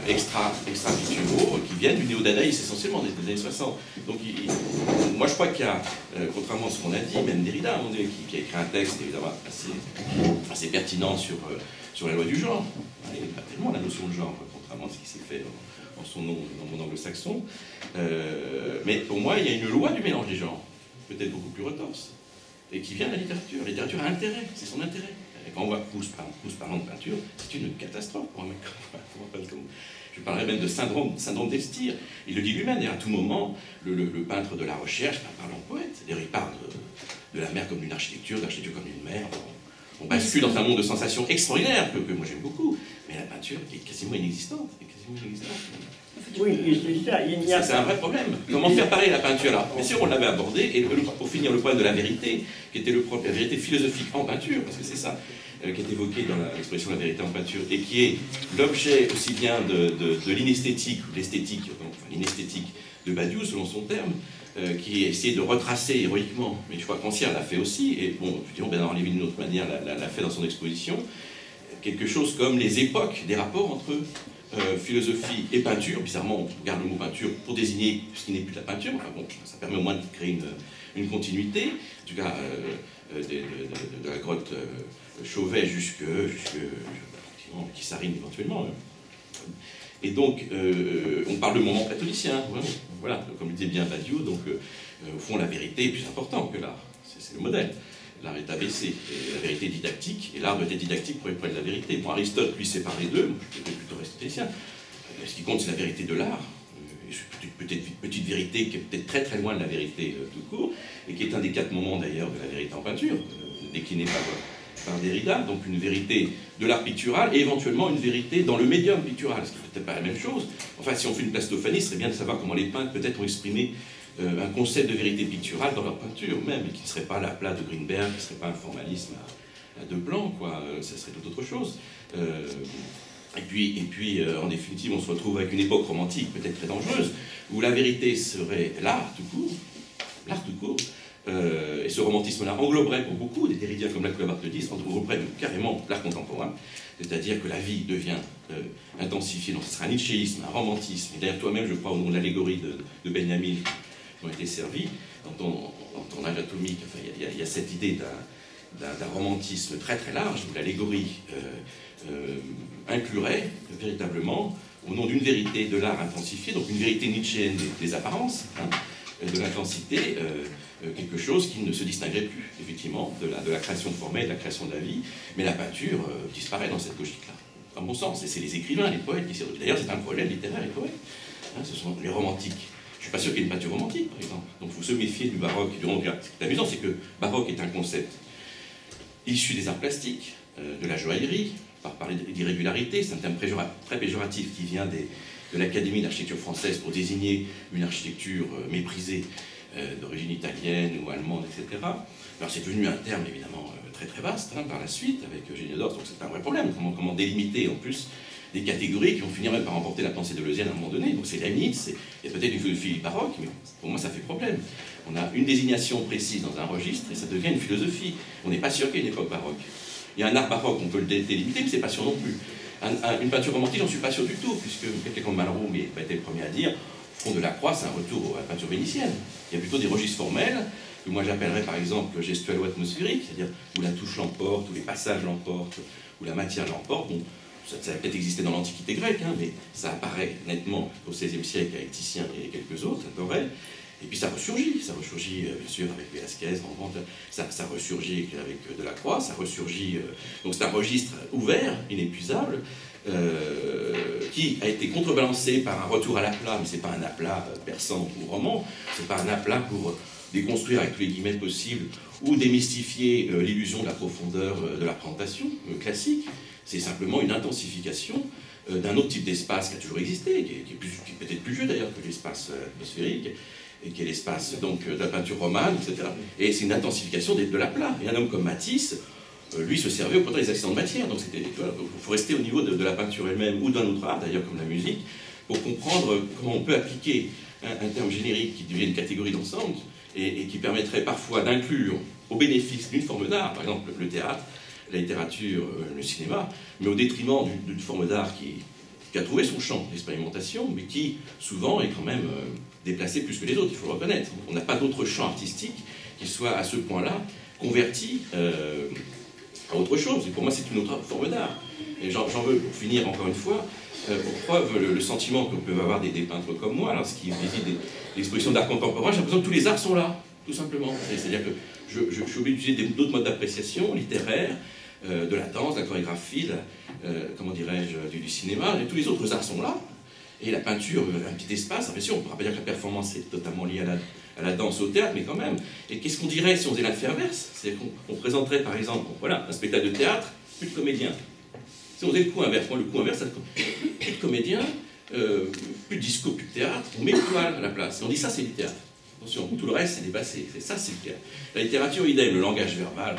A: extra-picturaux qui viennent du néo-dadaïsme, essentiellement des années 60. Donc, moi, je crois qu'il y a, contrairement à ce qu'on a dit, même Derrida, qui a écrit un texte évidemment assez pertinent sur la loi du genre. Il n'y a pas tellement la notion de genre, contrairement à ce qui s'est fait en son nom dans mon anglo-saxon. Mais pour moi, il y a une loi du mélange des genres, peut-être beaucoup plus retorse, et qui vient de la littérature. La littérature a intérêt, c'est son intérêt. Et quand on voit Proust parlant de peinture, c'est une catastrophe pour un mec comme... Je parlerais même de syndrome d'Elstir. Il le dit lui-même, à tout moment, le peintre de la recherche parle en poète. Il parle de la mer comme d'une architecture, de l'architecture comme d'une mer. On bascule dans un monde de sensations extraordinaires que moi j'aime beaucoup, mais la peinture est quasiment inexistante.
B: Oui, c'est ça.
A: C'est un vrai problème. Comment faire pareil la peinture là? Bien sûr, on l'avait abordé, et pour finir, le problème de la vérité, qui était la vérité philosophique en peinture, parce que c'est ça qui est évoqué dans l'expression de la vérité en peinture, et qui est l'objet aussi bien de l'inesthétique, ou l'esthétique, enfin l'inesthétique de Badiou, selon son terme, qui a essayé de retracer héroïquement, mais je crois qu'Ancien l'a fait aussi, et bon, évidemment, Bernard Lévy d'une autre manière l'a fait dans son exposition, quelque chose comme les époques des rapports entre philosophie et peinture. Bizarrement, on garde le mot peinture pour désigner ce qui n'est plus de la peinture. Enfin bon, ça permet au moins de créer une continuité, en tout cas de la grotte Chauvet jusque Kissarine éventuellement. Et donc, on parle de moment platonicien. Voilà, comme le disait bien Badiou, donc au fond, la vérité est plus importante que l'art. C'est le modèle. L'art est abaissé, et la vérité est didactique, et l'art doit être didactique pour être de la vérité. Bon, Aristote, lui, sépare les deux, moi je suis plutôt aristotélicien. Ce qui compte, c'est la vérité de l'art, petite vérité qui est peut-être très très loin de la vérité tout court, et qui est un des 4 moments d'ailleurs de la vérité en peinture, décliné par Derrida, donc une vérité de l'art pictural, et éventuellement une vérité dans le médium pictural, ce qui n'est peut-être pas la même chose. Enfin, si on fait une plastophanie, ce serait bien de savoir comment les peintres peut-être ont exprimé un concept de vérité picturale dans leur peinture même, et qui ne serait pas la plat de Greenberg, qui ne serait pas un formalisme à 2 plans, quoi. Ça serait tout autre chose. Et puis, en définitive, on se retrouve avec une époque romantique, peut-être très dangereuse, où la vérité serait l'art tout court, et ce romantisme-là engloberait pour beaucoup, des Derridiens comme Lacoue le disent, engloberait carrément l'art contemporain, c'est-à-dire que la vie devient intensifiée, donc ce sera un nietzschéisme, un romantisme, et d'ailleurs toi-même, je crois, au nom de l'allégorie de Benjamin, ont été servis dans ton âge atomique. Enfin, il y a cette idée d'un romantisme très très large où l'allégorie inclurait véritablement, au nom d'une vérité de l'art intensifié, donc une vérité nietzschéenne des apparences, de l'intensité, quelque chose qui ne se distinguerait plus, effectivement, de la création formelle, de la création de la vie, mais la peinture disparaît dans cette logique-là. Dans bon sens, et c'est les écrivains, les poètes qui s'y retrouvent. D'ailleurs, c'est un problème littéraire, les poètes. Ce sont les romantiques. Je ne suis pas sûr qu'il y ait une peinture romantique, par exemple. Donc il faut se méfier du baroque. Ce qui est amusant, c'est que baroque est un concept issu des arts plastiques, de la joaillerie, par parler d'irrégularité. C'est un terme très péjoratif qui vient de l'Académie d'architecture française pour désigner une architecture méprisée d'origine italienne ou allemande, etc. Alors c'est devenu un terme évidemment très très vaste par la suite avec Eugène Dors, donc c'est un vrai problème. Comment délimiter en plus des catégories qui vont finir même par emporter la pensée deleuzienne à un moment donné. Donc c'est Leibniz, il y a peut-être une philosophie baroque, mais pour moi ça fait problème. On a une désignation précise dans un registre et ça devient une philosophie. On n'est pas sûr qu'il y ait une époque baroque. Il y a un art baroque, on peut le délimiter, mais c'est pas sûr non plus. Une peinture romantique, j'en suis pas sûr du tout, puisque quelqu'un comme Malraux a été le premier à dire, au fond de la Croix, c'est un retour à la peinture vénitienne. Il y a plutôt des registres formels, que moi j'appellerais par exemple gestuel ou atmosphérique, c'est-à-dire où la touche l'emporte, où les passages l'emportent, où la matière l'emporte. Bon, ça a peut-être existé dans l'Antiquité grecque, hein, mais ça apparaît nettement au XVIe siècle avec Titien et quelques autres, Doré. Et puis ça ressurgit bien sûr avec Velázquez, ça ressurgit avec Delacroix, ça ressurgit. Donc c'est un registre ouvert, inépuisable, qui a été contrebalancé par un retour à l'aplat, mais c'est pas un aplat persan ou roman, c'est pas un aplat pour déconstruire avec tous les guillemets possibles ou démystifier l'illusion de la profondeur de la présentation classique. C'est simplement une intensification d'un autre type d'espace qui a toujours existé, qui est peut-être plus vieux d'ailleurs que l'espace atmosphérique, et qui est l'espace donc de la peinture romane, etc. Et c'est une intensification de l'aplat. Et un homme comme Matisse, lui, se servait au contraire des accidents de matière. Donc il faut rester au niveau de la peinture elle-même, ou d'un autre art d'ailleurs, comme la musique, pour comprendre comment on peut appliquer un terme générique qui devient une catégorie d'ensemble, et qui permettrait parfois d'inclure au bénéfice d'une forme d'art, par exemple le théâtre, la littérature, le cinéma, mais au détriment d'une forme d'art qui a trouvé son champ d'expérimentation, mais qui, souvent, est quand même déplacée plus que les autres, il faut le reconnaître. On n'a pas d'autre champ artistique qui soit à ce point-là converti à autre chose. Et pour moi, c'est une autre forme d'art. Et j'en veux, pour finir, encore une fois, pour preuve le sentiment que peuvent avoir des peintres comme moi, lorsqu'ils visitent l'exposition d'art contemporain, j'ai l'impression que tous les arts sont là, tout simplement. C'est-à-dire que je suis obligé d'utiliser d'autres modes d'appréciation, littéraires, de la danse, de la chorégraphie, comment dirais-je, du cinéma, et tous les autres arts sont là. Et la peinture, un petit espace, bien sûr, on ne pourra pas dire que la performance est totalement liée à la danse, au théâtre, mais quand même. Et qu'est-ce qu'on dirait si on faisait l'inverse? C'est qu'on présenterait, par exemple, voilà, un spectacle de théâtre, plus de comédiens. Si on faisait le coup inverse, moi le coup inverse, plus de comédiens, plus de disco, plus de théâtre, on met une toile à la place. Et on dit ça, c'est du théâtre. Attention, tout le reste, c'est dépassé. C'est ça, c'est le théâtre. La littérature, idem, le langage verbal,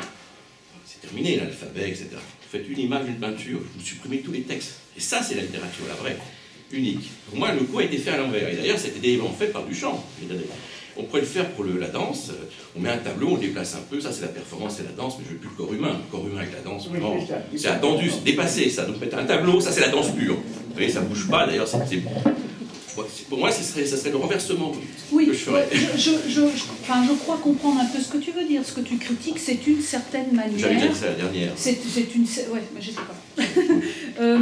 A: c'est terminé, l'alphabet, etc. Vous faites une image, une peinture, vous supprimez tous les textes. Et ça, c'est la littérature, la vraie, unique. Pour moi, le coup a été fait à l'envers. Et d'ailleurs, c'était élément fait par Duchamp. On pourrait le faire pour la danse, on met un tableau, on le déplace un peu, ça c'est la performance et la danse, mais je ne veux plus le corps humain. Le corps humain avec la danse,
B: oui,
A: non, c'est attendu, c'est dépassé ça. Donc mettre un tableau, ça c'est la danse pure. Vous voyez, ça ne bouge pas, d'ailleurs, pour moi, ça serait le renversement que je ferais.
C: Je crois comprendre un peu ce que tu veux dire. Ce que tu critiques, c'est une certaine manière.
A: J'avais déjà dit ça la dernière.
C: Ouais, mais j'étais pas.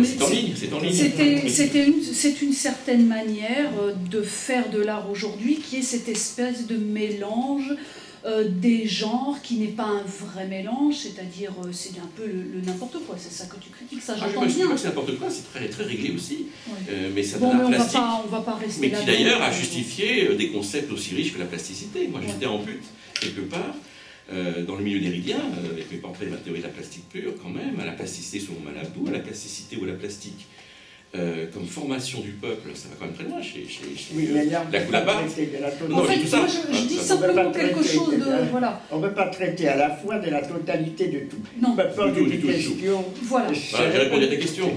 A: C'est en ligne, c'est en ligne.
C: C'est une certaine manière de faire de l'art aujourd'hui, qui est cette espèce de mélange des genres qui n'est pas un vrai mélange, c'est-à-dire c'est un peu le n'importe quoi, c'est ça que tu critiques, ça j'entends bien.
A: Je ne dis pas que c'est n'importe quoi, c'est très, très réglé aussi,
C: ouais.
A: Mais ça donne un plastique,
C: on va pas rester là.
A: Mais qui d'ailleurs a justifié des concepts aussi riches que la plasticité. Moi j'étais en but, quelque part, dans le milieu déridien, avec mes portraits de ma théorie de la plastique pure, quand même, à la plasticité selon Malabou, à la plasticité ou à la plastique comme formation du peuple, ça va quand même très loin chez la Coulabart.
C: En fait, moi je dis simplement quelque chose de... Voilà.
B: On ne peut pas traiter à la fois de la totalité de tout.
C: Non.
B: On peut poser des questions
A: j'ai répondu à ta question.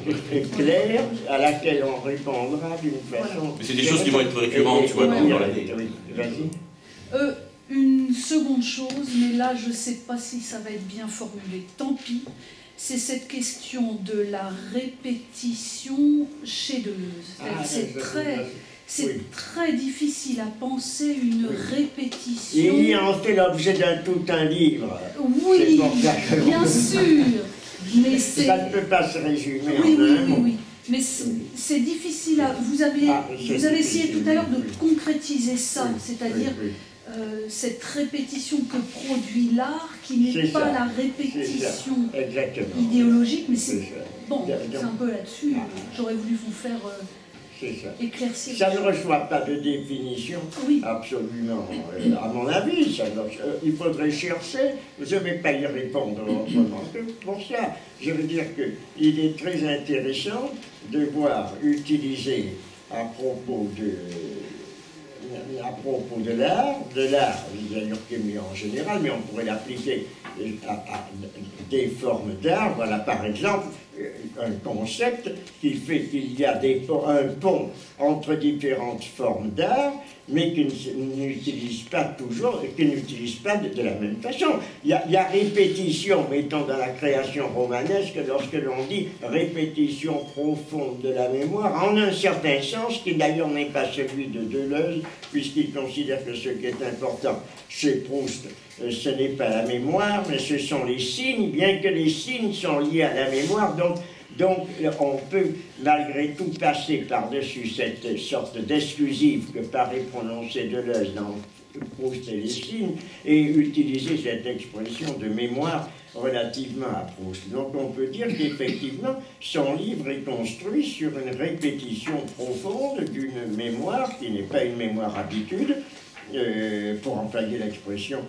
B: Claires, à laquelle on répondra d'une façon...
A: Mais c'est des choses qui vont être récurrentes, tu vois, dans l'année.
B: Vas-y.
C: Une seconde chose, mais là je ne sais pas si ça va être bien formulé, tant pis. C'est cette question de la répétition chez Deleuze. C'est très difficile à penser une répétition.
B: Il y a en fait l'objet d'un tout un livre.
C: Oui, bien sûr. Mais
B: ça ne peut pas se résumer
C: oui. Mais c'est difficile à... Vous avez essayé tout à l'heure de concrétiser ça, c'est-à-dire... cette répétition que produit l'art, qui n'est pas la répétition idéologique, mais c'est bon, c'est un peu là-dessus. J'aurais voulu vous faire éclaircir.
B: Ça ne reçoit pas de définition, absolument, à mon avis. Il faudrait chercher, je ne vais pas y répondre pour ça. Je veux dire qu'il est très intéressant de voir utiliser à propos de l'art, d'ailleurs qui est mis en général, mais on pourrait l'appliquer à des formes d'art. Voilà, par exemple, un concept qui fait qu'il y a un pont entre différentes formes d'art, mais qui n'utilise pas toujours, qui n'utilise pas de la même façon. Il y a répétition, mettons dans la création romanesque, lorsque l'on dit répétition profonde de la mémoire, en un certain sens, qui d'ailleurs n'est pas celui de Deleuze, puisqu'il considère que ce qui est important chez Proust, ce n'est pas la mémoire, mais ce sont les signes, bien que les signes sont liés à la mémoire, donc on peut malgré tout passer par-dessus cette sorte d'exclusive que paraît prononcer Deleuze dans Proust et les signes, et utiliser cette expression de mémoire relativement à Proust. Donc on peut dire qu'effectivement, son livre est construit sur une répétition profonde d'une mémoire qui n'est pas une mémoire habitude, pour employer l'expression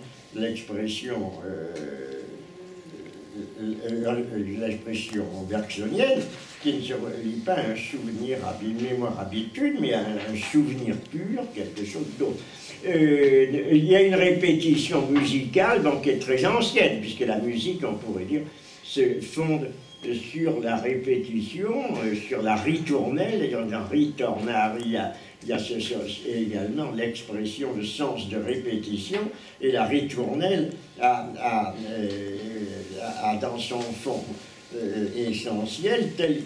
B: bergsonienne, qui ne se relie pas à un souvenir, à une mémoire habitude, mais à un souvenir pur, quelque chose d'autre. Il y a une répétition musicale donc, qui est très ancienne, puisque la musique, on pourrait dire, se fonde sur la répétition, sur la ritournelle, et dans ritornaria, il y a également l'expression, le sens de répétition, et la ritournelle a dans son fond essentiel, tel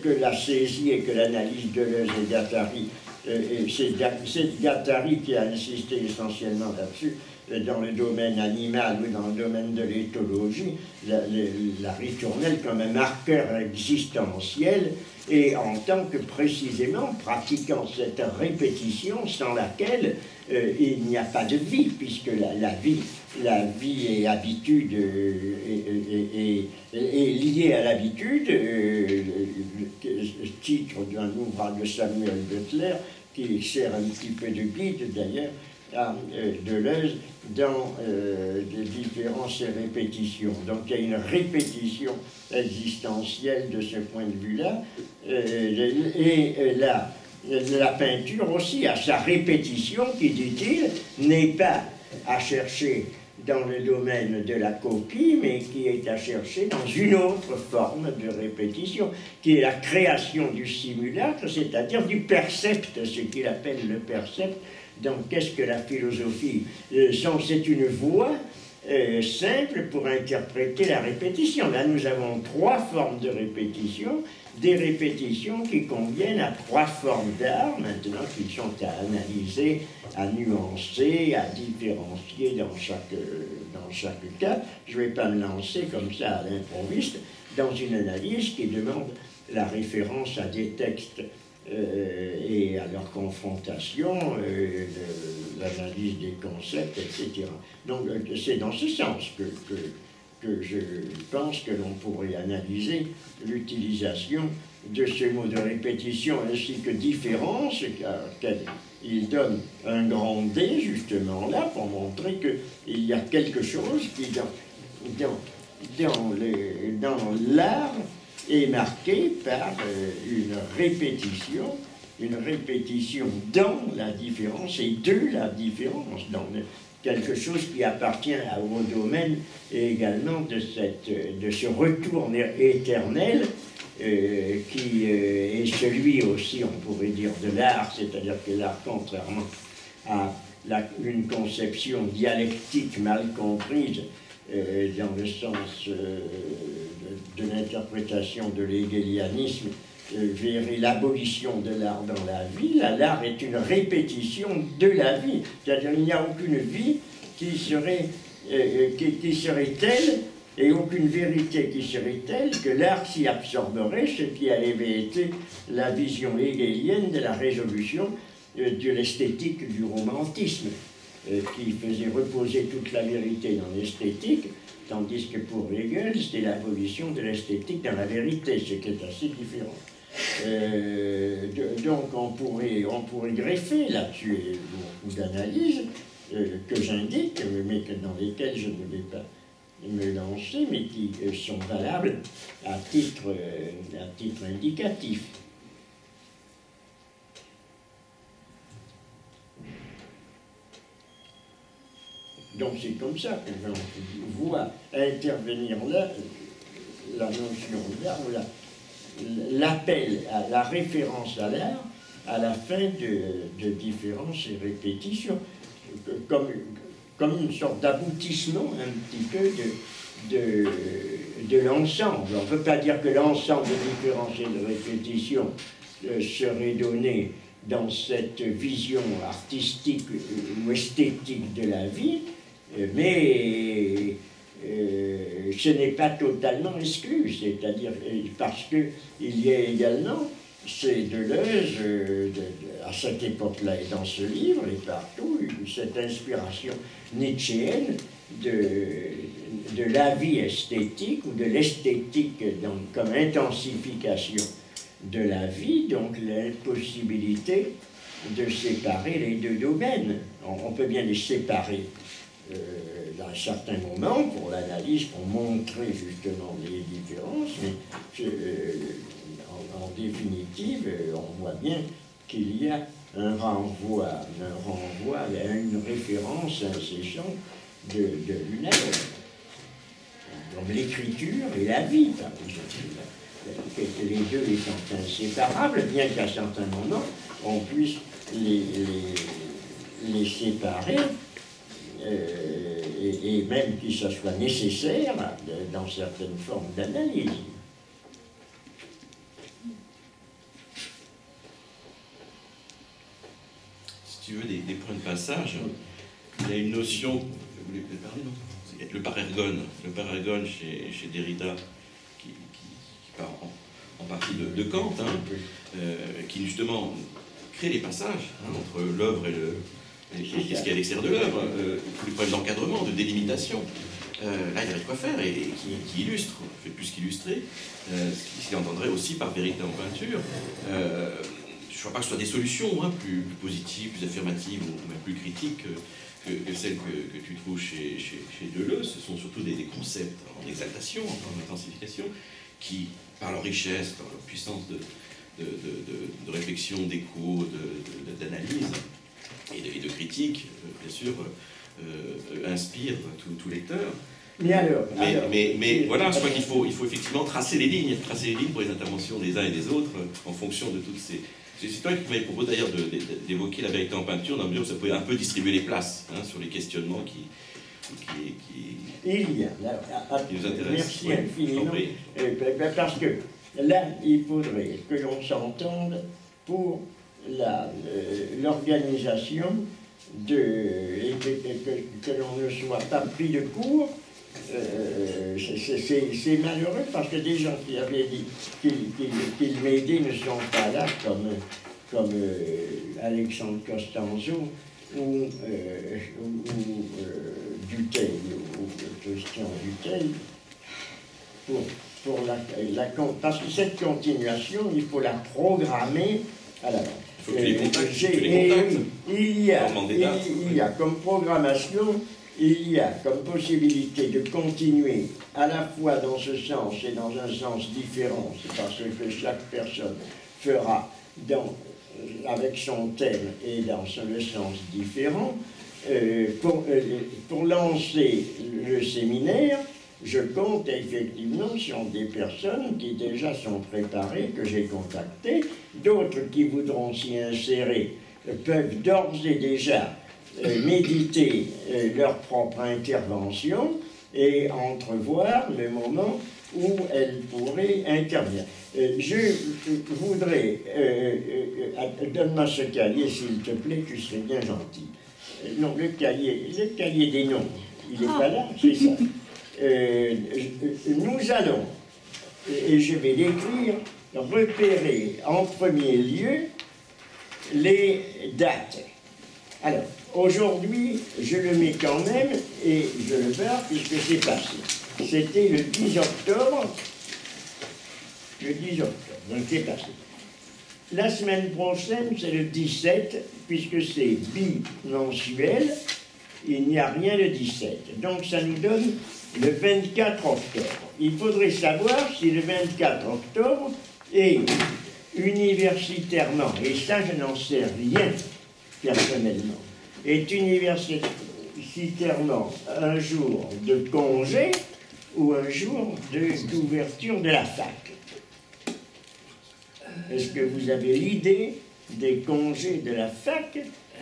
B: que l'a saisi et que l'analyse de Deleuze et Guattari, c'est Guattari qui a insisté essentiellement là-dessus, dans le domaine animal ou dans le domaine de l'éthologie, la ritournelle comme un marqueur existentiel, et en tant que précisément pratiquant cette répétition sans laquelle il n'y a pas de vie, puisque la vie est habitude, est liée à l'habitude, titre d'un ouvrage de Samuel Butler, qui sert un petit peu de guide d'ailleurs, à Deleuze dans les différences et répétitions. Donc il y a une répétition existentielle de ce point de vue-là, et la peinture aussi a sa répétition qui, dit-il, n'est pas à chercher dans le domaine de la copie, mais qui est à chercher dans une autre forme de répétition, qui est la création du simulacre, c'est-à-dire du percept, ce qu'il appelle le percept. Donc, qu'est-ce que la philosophie? C'est une voie simple pour interpréter la répétition. Là, nous avons trois formes de répétition, des répétitions qui conviennent à trois formes d'art, maintenant qu'ils sont à analyser, à nuancer, à différencier dans chaque cas. Je ne vais pas me lancer comme ça à l'improviste dans une analyse qui demande la référence à des textes et à leur confrontation, l'analyse des concepts, etc. Donc c'est dans ce sens que je pense que l'on pourrait analyser l'utilisation de ce mot de répétition ainsi que différence, car il donne un grand D justement là pour montrer qu'il y a quelque chose qui dans l'art est marqué par une répétition dans la différence et de la différence, dans quelque chose qui appartient au domaine et également de ce retour éternel qui est celui aussi, on pourrait dire, de l'art, c'est-à-dire que l'art, contrairement à une conception dialectique mal comprise dans le sens de l'interprétation de l'hégélianisme, verrait l'abolition de l'art dans la vie. L'art est une répétition de la vie, c'est-à-dire il n'y a aucune vie qui serait telle et aucune vérité qui serait telle que l'art s'y absorberait, ce qui avait été la vision hégélienne de la résolution de l'esthétique du romantisme, qui faisait reposer toute la vérité dans l'esthétique, tandis que pour Hegel, c'était l'abolition de l'esthétique dans la vérité, ce qui est assez différent. Donc on pourrait greffer là-dessus beaucoup d'analyses que j'indique, mais dans lesquelles je ne vais pas me lancer, mais qui sont valables à titre indicatif. Donc c'est comme ça que l'on voit intervenir là la notion d'art, l'appel à la référence à l'art à la fin de différences et répétitions, comme une sorte d'aboutissement un petit peu de l'ensemble. On ne peut pas dire que l'ensemble des différences et de répétitions serait donné dans cette vision artistique ou esthétique de la vie, mais ce n'est pas totalement exclu, c'est-à-dire parce qu'il y a également ces Deleuze, à cette époque-là et dans ce livre et partout, cette inspiration nietzschéenne de la vie esthétique ou de l'esthétique comme intensification de la vie, donc l'impossibilité de séparer les deux domaines. On peut bien les séparer dans un certain moment pour l'analyse, pour montrer justement les différences, mais en définitive, on voit bien qu'il y a un renvoi à une référence incessante de l'une à l'autre. Donc l'écriture et la vie, par exemple, que les deux étant inséparables, bien qu'à certains moments on puisse les séparer, et même que ce soit nécessaire dans certaines formes d'analyse.
A: Si tu veux des points de passage, il y a une notion, vous voulez peut-être parler, non ? Le parergone chez Derrida, qui part en partie de Kant, qui justement crée les passages entre l'œuvre et ce qui est à l'extérieur de l'œuvre, tous les problèmes d'encadrement, de délimitation. Là, il y a de quoi faire et qui illustre, fait plus qu'illustrer, ce qu'il entendrait aussi par vérité en peinture. Je ne crois pas que ce soit des solutions plus positives, plus affirmatives ou même plus critiques que celles que tu trouves chez Deleuze. Ce sont surtout des concepts en exaltation, en intensification, qui, par leur richesse, par leur puissance de réflexion, d'écho, d'analyse et de critique, bien sûr, inspirent tout lecteur. Mais voilà, je crois qu'il faut effectivement tracer les lignes pour les interventions des uns et des autres en fonction de toutes ces... C'est toi qui m'avais proposé d'ailleurs d'évoquer la vérité en peinture, dans la mesure où ça pouvait un peu distribuer les places sur les questionnements qui nous intéressent.
B: Merci infiniment. Parce que là, il faudrait que l'on s'entende pour l'organisation et que l'on ne soit pas pris de court. C'est malheureux parce que des gens qui avaient dit qu'ils m'aidaient ne sont pas là, comme Alexandre Costanzo ou Dutheil, ou Christian Dutheil, parce que cette continuation, il faut la programmer à l'avance.
A: Il faut que tu les contactes.
B: Il y a comme programmation, il y a comme possibilité de continuer à la fois dans ce sens et dans un sens différent, c'est parce que chaque personne fera avec son thème et dans le sens différent. Pour lancer le séminaire, je compte effectivement sur des personnes qui déjà sont préparées, que j'ai contactées, d'autres qui voudront s'y insérer peuvent d'ores et déjà méditer leur propre intervention et entrevoir le moment où elles pourraient intervenir. Je voudrais... donne-moi ce cahier, s'il te plaît, tu serais bien gentil. Non, le cahier des noms, il n'est pas là, c'est ça. Nous allons, et je vais l'écrire, repérer en premier lieu les dates. Alors, aujourd'hui, je le mets quand même, et je le barre puisque c'est passé. C'était le 10 octobre. Le 10 octobre, donc c'est passé. La semaine prochaine, c'est le 17, puisque c'est bimensuel, il n'y a rien le 17. Donc ça nous donne le 24 octobre. Il faudrait savoir si le 24 octobre est universitairement, et ça je n'en sais rien personnellement, est universitairement un jour de congé ou un jour d'ouverture de la fac. Est-ce que vous avez l'idée des congés de la fac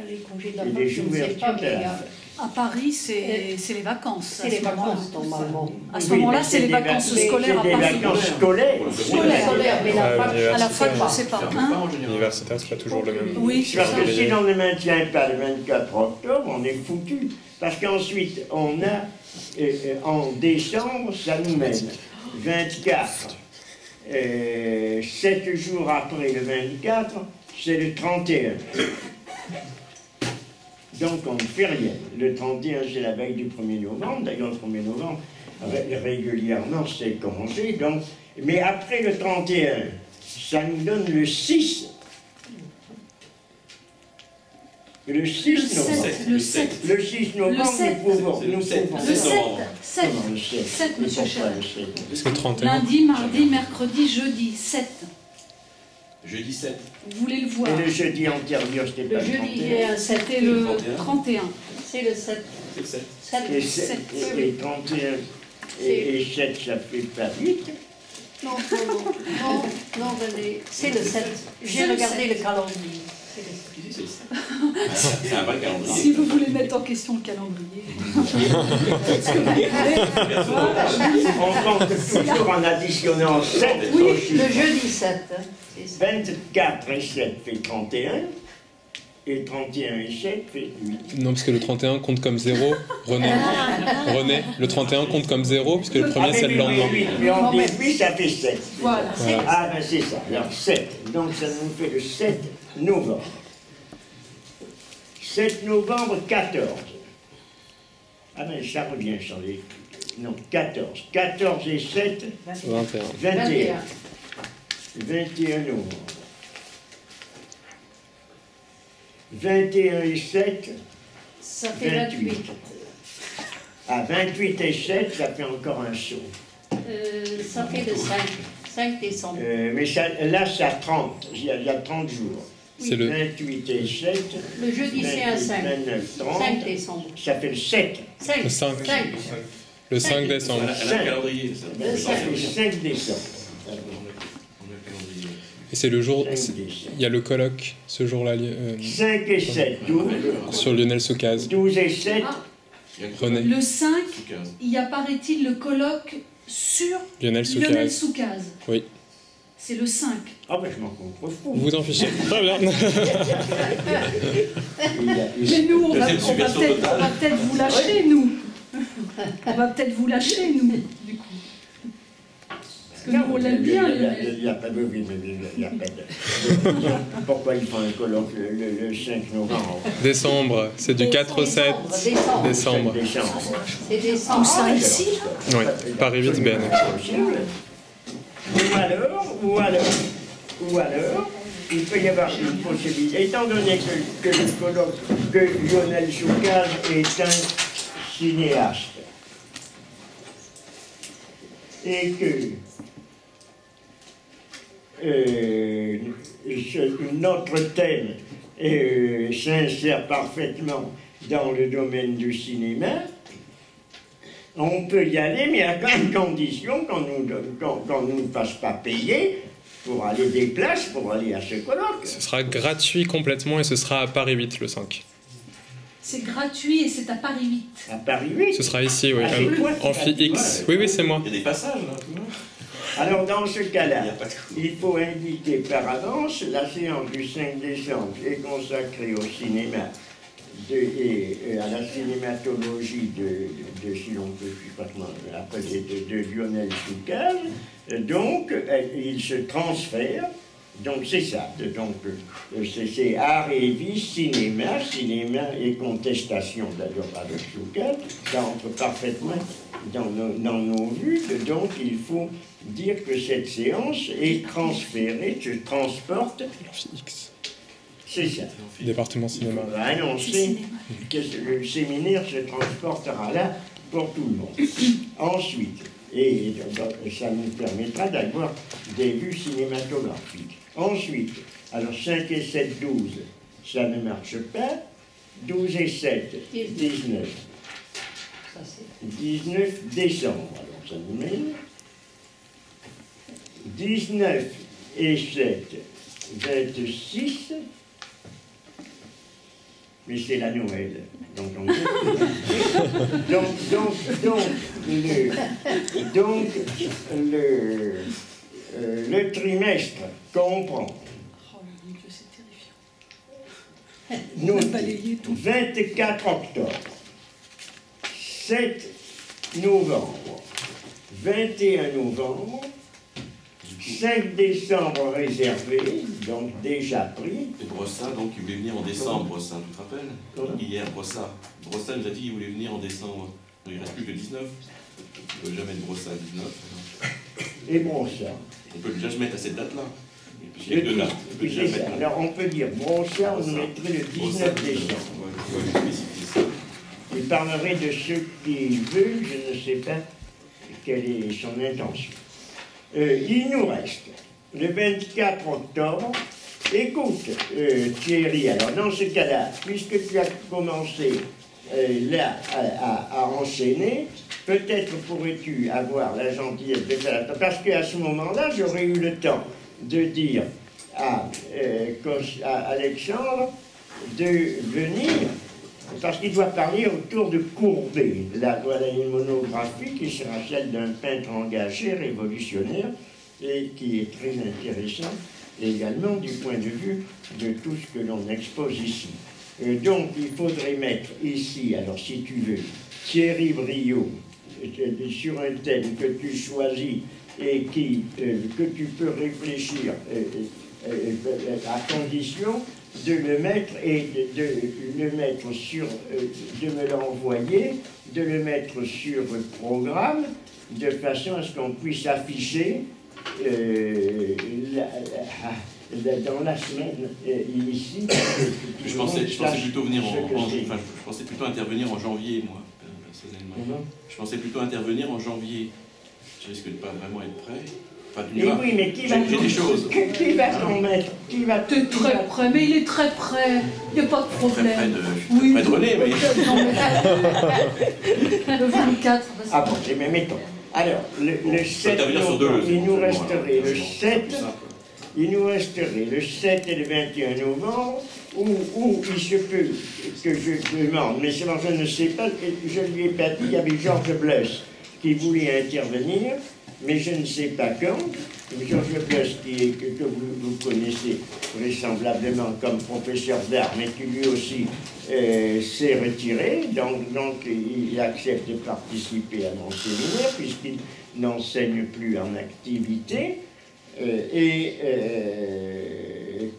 D: Les congés de la
B: et
D: fac,
B: des
D: je ne sais
B: ouvertures
D: pas,
B: de
D: mais
B: la fac?
C: À Paris, c'est les vacances.
D: c'est les vacances normalement.
C: À ce
B: Oui,
C: moment-là,
B: mais
C: c'est les vacances scolaires à
B: C'est des
C: Paris.
B: vacances scolaires.
D: Scolaire, mais la fac,
C: À la fac, je ne sais pas.
A: Ferme
C: Hein?
A: pas en général.
E: Universitaire, c'est pas toujours le même.
C: Oui, c'est
B: Parce
C: ça.
B: que si l'on ne maintient pas le 24 octobre, on est foutu. Parce qu'ensuite, on a, en décembre, ça nous mène 24. 7 jours après le 24, c'est le 31. Donc on ne fait rien. Le 31, c'est la veille du 1er novembre. D'ailleurs, le 1er novembre, régulièrement, c'est congé. Donc, mais après le 31, ça nous donne le 6. Le 6 novembre.
C: Le 7.
B: Le 6 novembre,
C: Le 7.
B: nous pouvons.
A: Le 7.
C: Le 7. 7.
B: Comment le 7?
C: 7, monsieur
B: Pourquoi
C: Cher.
B: le 7?
E: Parce que 31.
C: Lundi, mardi, mercredi, jeudi. 7.
A: Jeudi 7.
C: Vous voulez le voir?
B: Et le jeudi antérieur, c'était
D: le
B: pas le
D: jeudi
B: 31.
D: est un 7.
C: C'était le 31.
D: C'est le 7.
A: C'est le 7.
D: 7.
B: Et,
C: Sept.
B: et 31 et 7, ça fait pas 8.
D: Non, René, c'est le 7.
C: C'est
D: J'ai
C: le
D: regardé
C: 7.
D: le calendrier. C'est le 7.
A: Ici, c'est le 7. C'est un vrai calendrier.
C: Si vous voulez mettre en question le calendrier. Ce que vous voulez. Voilà.
B: On compte toujours en additionnant 7
C: Oui,
B: au
D: Le
B: chiffre.
D: jeudi 7. C'est ça.
B: 24 et 7 fait 31. Et 31 et 7 fait 8.
E: Non, parce que le 31 compte comme 0. René, le 31 compte comme 0, puisque le premier c'est le lendemain.
B: Mais en début, ça fait 7.
C: Voilà.
B: Ah ben c'est ça, alors 7. Donc ça nous fait le 7 novembre. 7 novembre, 14. Ah ben ça revient sur les... Non, 14. 14 et 7,
E: 21.
B: 21. 21 novembre. 21 et 7,
D: Ça fait
B: 28.
D: 28.
B: Ah, 28 et 7, ça fait encore un saut.
D: Ça fait le 5. 5 décembre.
B: Mais ça, là, c'est à 30. Il y a 30 jours.
E: C'est le
B: 28 et 7,
D: Le jeudi, c'est un 5.
B: 29, 30.
D: 5 décembre.
B: Ça fait le 7.
D: 5.
E: Le 5.
D: 5.
E: Le 5
A: Elle
E: décembre.
A: a un calendrier. Ça.
B: Ça fait 5 décembre.
A: On a un calendrier.
E: Et c'est le jour.
B: 5
E: c'est-
B: décembre.
E: Il y a le colloque ce jour-là
B: 5 et 7, 12.
E: sur Lionel Soukaz.
B: 12 et 7,
C: Ah,
E: René.
C: le 5,
A: Sous 15.
C: il y a, paraît-il, le colloque sur
E: Lionel
C: Lionel
E: Soukaz.
C: Soukaz.
E: Oui.
C: C'est le 5.
B: ah ben je m'en contrefous.
E: Vous en fichez. Très bien.
C: Mais nous, on va
A: Deuxième subversion totale.
C: peut-être vous lâcher, nous. On va peut-être vous lâcher, nous, du coup. Parce que nous, on l'aime bien, Lionel.
B: Il n'y a pas de... Oui, mais il n'y a pas de... Pourquoi ils font un colloque le 5 novembre?
E: Décembre, c'est du 4 au 7
D: Décembre.
E: décembre.
B: 5 décembre.
D: C'est
C: Tout
D: décembre.
C: ça ici, là.
E: Oui, Paris 8 Ben.
B: Ou alors, il peut y avoir une possibilité, étant donné que le colloque, que Lionel Soukaz est un cinéaste, et que notre thème s'insère parfaitement dans le domaine du cinéma, on peut y aller, mais à une condition qu'on ne nous fasse pas payer pour aller des places, pour aller à ce colloque.
E: Ce sera gratuit complètement et ce sera à Paris 8 le 5.
C: C'est gratuit et c'est à Paris 8.
B: À Paris 8.
E: Ce sera ici, oui.
B: Ah, c'est toi qui
E: Amphi
B: vas-
E: X. Oui, oui, c'est moi.
A: Il y a des passages là, tu vois.
B: Alors dans ce
A: Il n'y
B: cas-là,
A: a pas de coup.
B: il faut indiquer par avance, la séance du 5 décembre est consacrée au cinéma et à la cinématologie si l'on peut appeler, de Lionel Soukaz. Donc, il se transfère. Donc c'est ça. Donc c'est art et vie, cinéma et contestation d'ailleurs avec Soukaz. Ça entre parfaitement dans nos vues. Donc il faut dire que cette séance est transférée, se transporte.
E: Amphi X.
B: C'est ça.
E: Département cinéma.
B: On va
C: C'est
B: annoncer
C: cinéma.
B: que le séminaire se transportera là pour tout le monde. Ensuite, et ça nous permettra d'avoir des vues cinématographiques. Ensuite, alors 5 et 7, 12, ça ne marche pas. 12 et 7, 19.
D: Ça, c'est
B: 19 décembre, alors ça nous mène. 19 et 7, 26. Mais c'est la Noël. Donc, le trimestre comprend
C: Oh mon Dieu, c'est terrifiant.
B: nous,
C: Balayer tout.
B: 24 octobre, 7 novembre, 21 novembre, 5 décembre réservé, donc déjà pris.
A: Et Brossat, donc, il voulait venir en décembre, Brossat, tu te rappelles?
B: Comment?
A: Hier, Brossat. Brossat nous a dit qu'il voulait venir en décembre. Il ne reste plus que 19. On ne peut jamais être Brossat à 19.
B: Et Brossat.
A: On peut déjà se mettre à cette date-là. Et puis, il y a deux dates. On peut déjà
B: C'est ça.
A: mettre-
B: Alors on peut dire Brossat, on mettrait le 19 décembre.
A: Ouais, il faut expliciter ça.
B: Il parlerait de ce qu'il veut, je ne sais pas quelle est son intention. Il nous reste le 24 octobre. Écoute, Thierry, alors dans ce cas-là, puisque tu as commencé là à enchaîner, peut-être pourrais-tu avoir la gentillesse de faire la... Parce qu'à ce moment-là, j'aurais eu le temps de dire à Alexandre de venir, parce qu'il doit parler autour de Courbet. Là, voilà une monographie qui sera celle d'un peintre engagé, révolutionnaire, et qui est très intéressant également du point de vue de tout ce que l'on expose ici. Donc, il faudrait mettre ici, alors si tu veux, Thierry Briot, sur un thème que tu choisis et que tu peux réfléchir à condition de le mettre et de le mettre sur, de me l'envoyer, de le mettre sur le programme, de façon à ce qu'on puisse afficher dans la semaine ici.
A: Je pensais plutôt venir je pensais plutôt intervenir en janvier, moi, personnellement. Je pensais plutôt intervenir en janvier. Je risque de pas vraiment être prêt. Enfin, tu me diras,
B: oui, mais qui va
A: j'ai des choses.
B: Qui va t'en mettre? Qui va
C: T'es très près, mais il est très prêt. Il n'y a pas de
A: Très
C: problème.
A: près de René, mais...
C: Non, mais... Le 24, vas-y.
B: Ah bon, mais mettons. Alors, le 7 novembre, il nous resterait le 7, il nous resterait le 7 et le 21 novembre, où il se peut que je demande, mais sinon je ne sais pas, je lui ai pas dit, il y avait Georges Bleuss qui voulait intervenir, mais je ne sais pas quand. Georges Bleuss, que vous connaissez vraisemblablement comme professeur d'art, mais qui lui aussi s'est retiré, donc il accepte de participer à mon séminaire, puisqu'il n'enseigne plus en activité.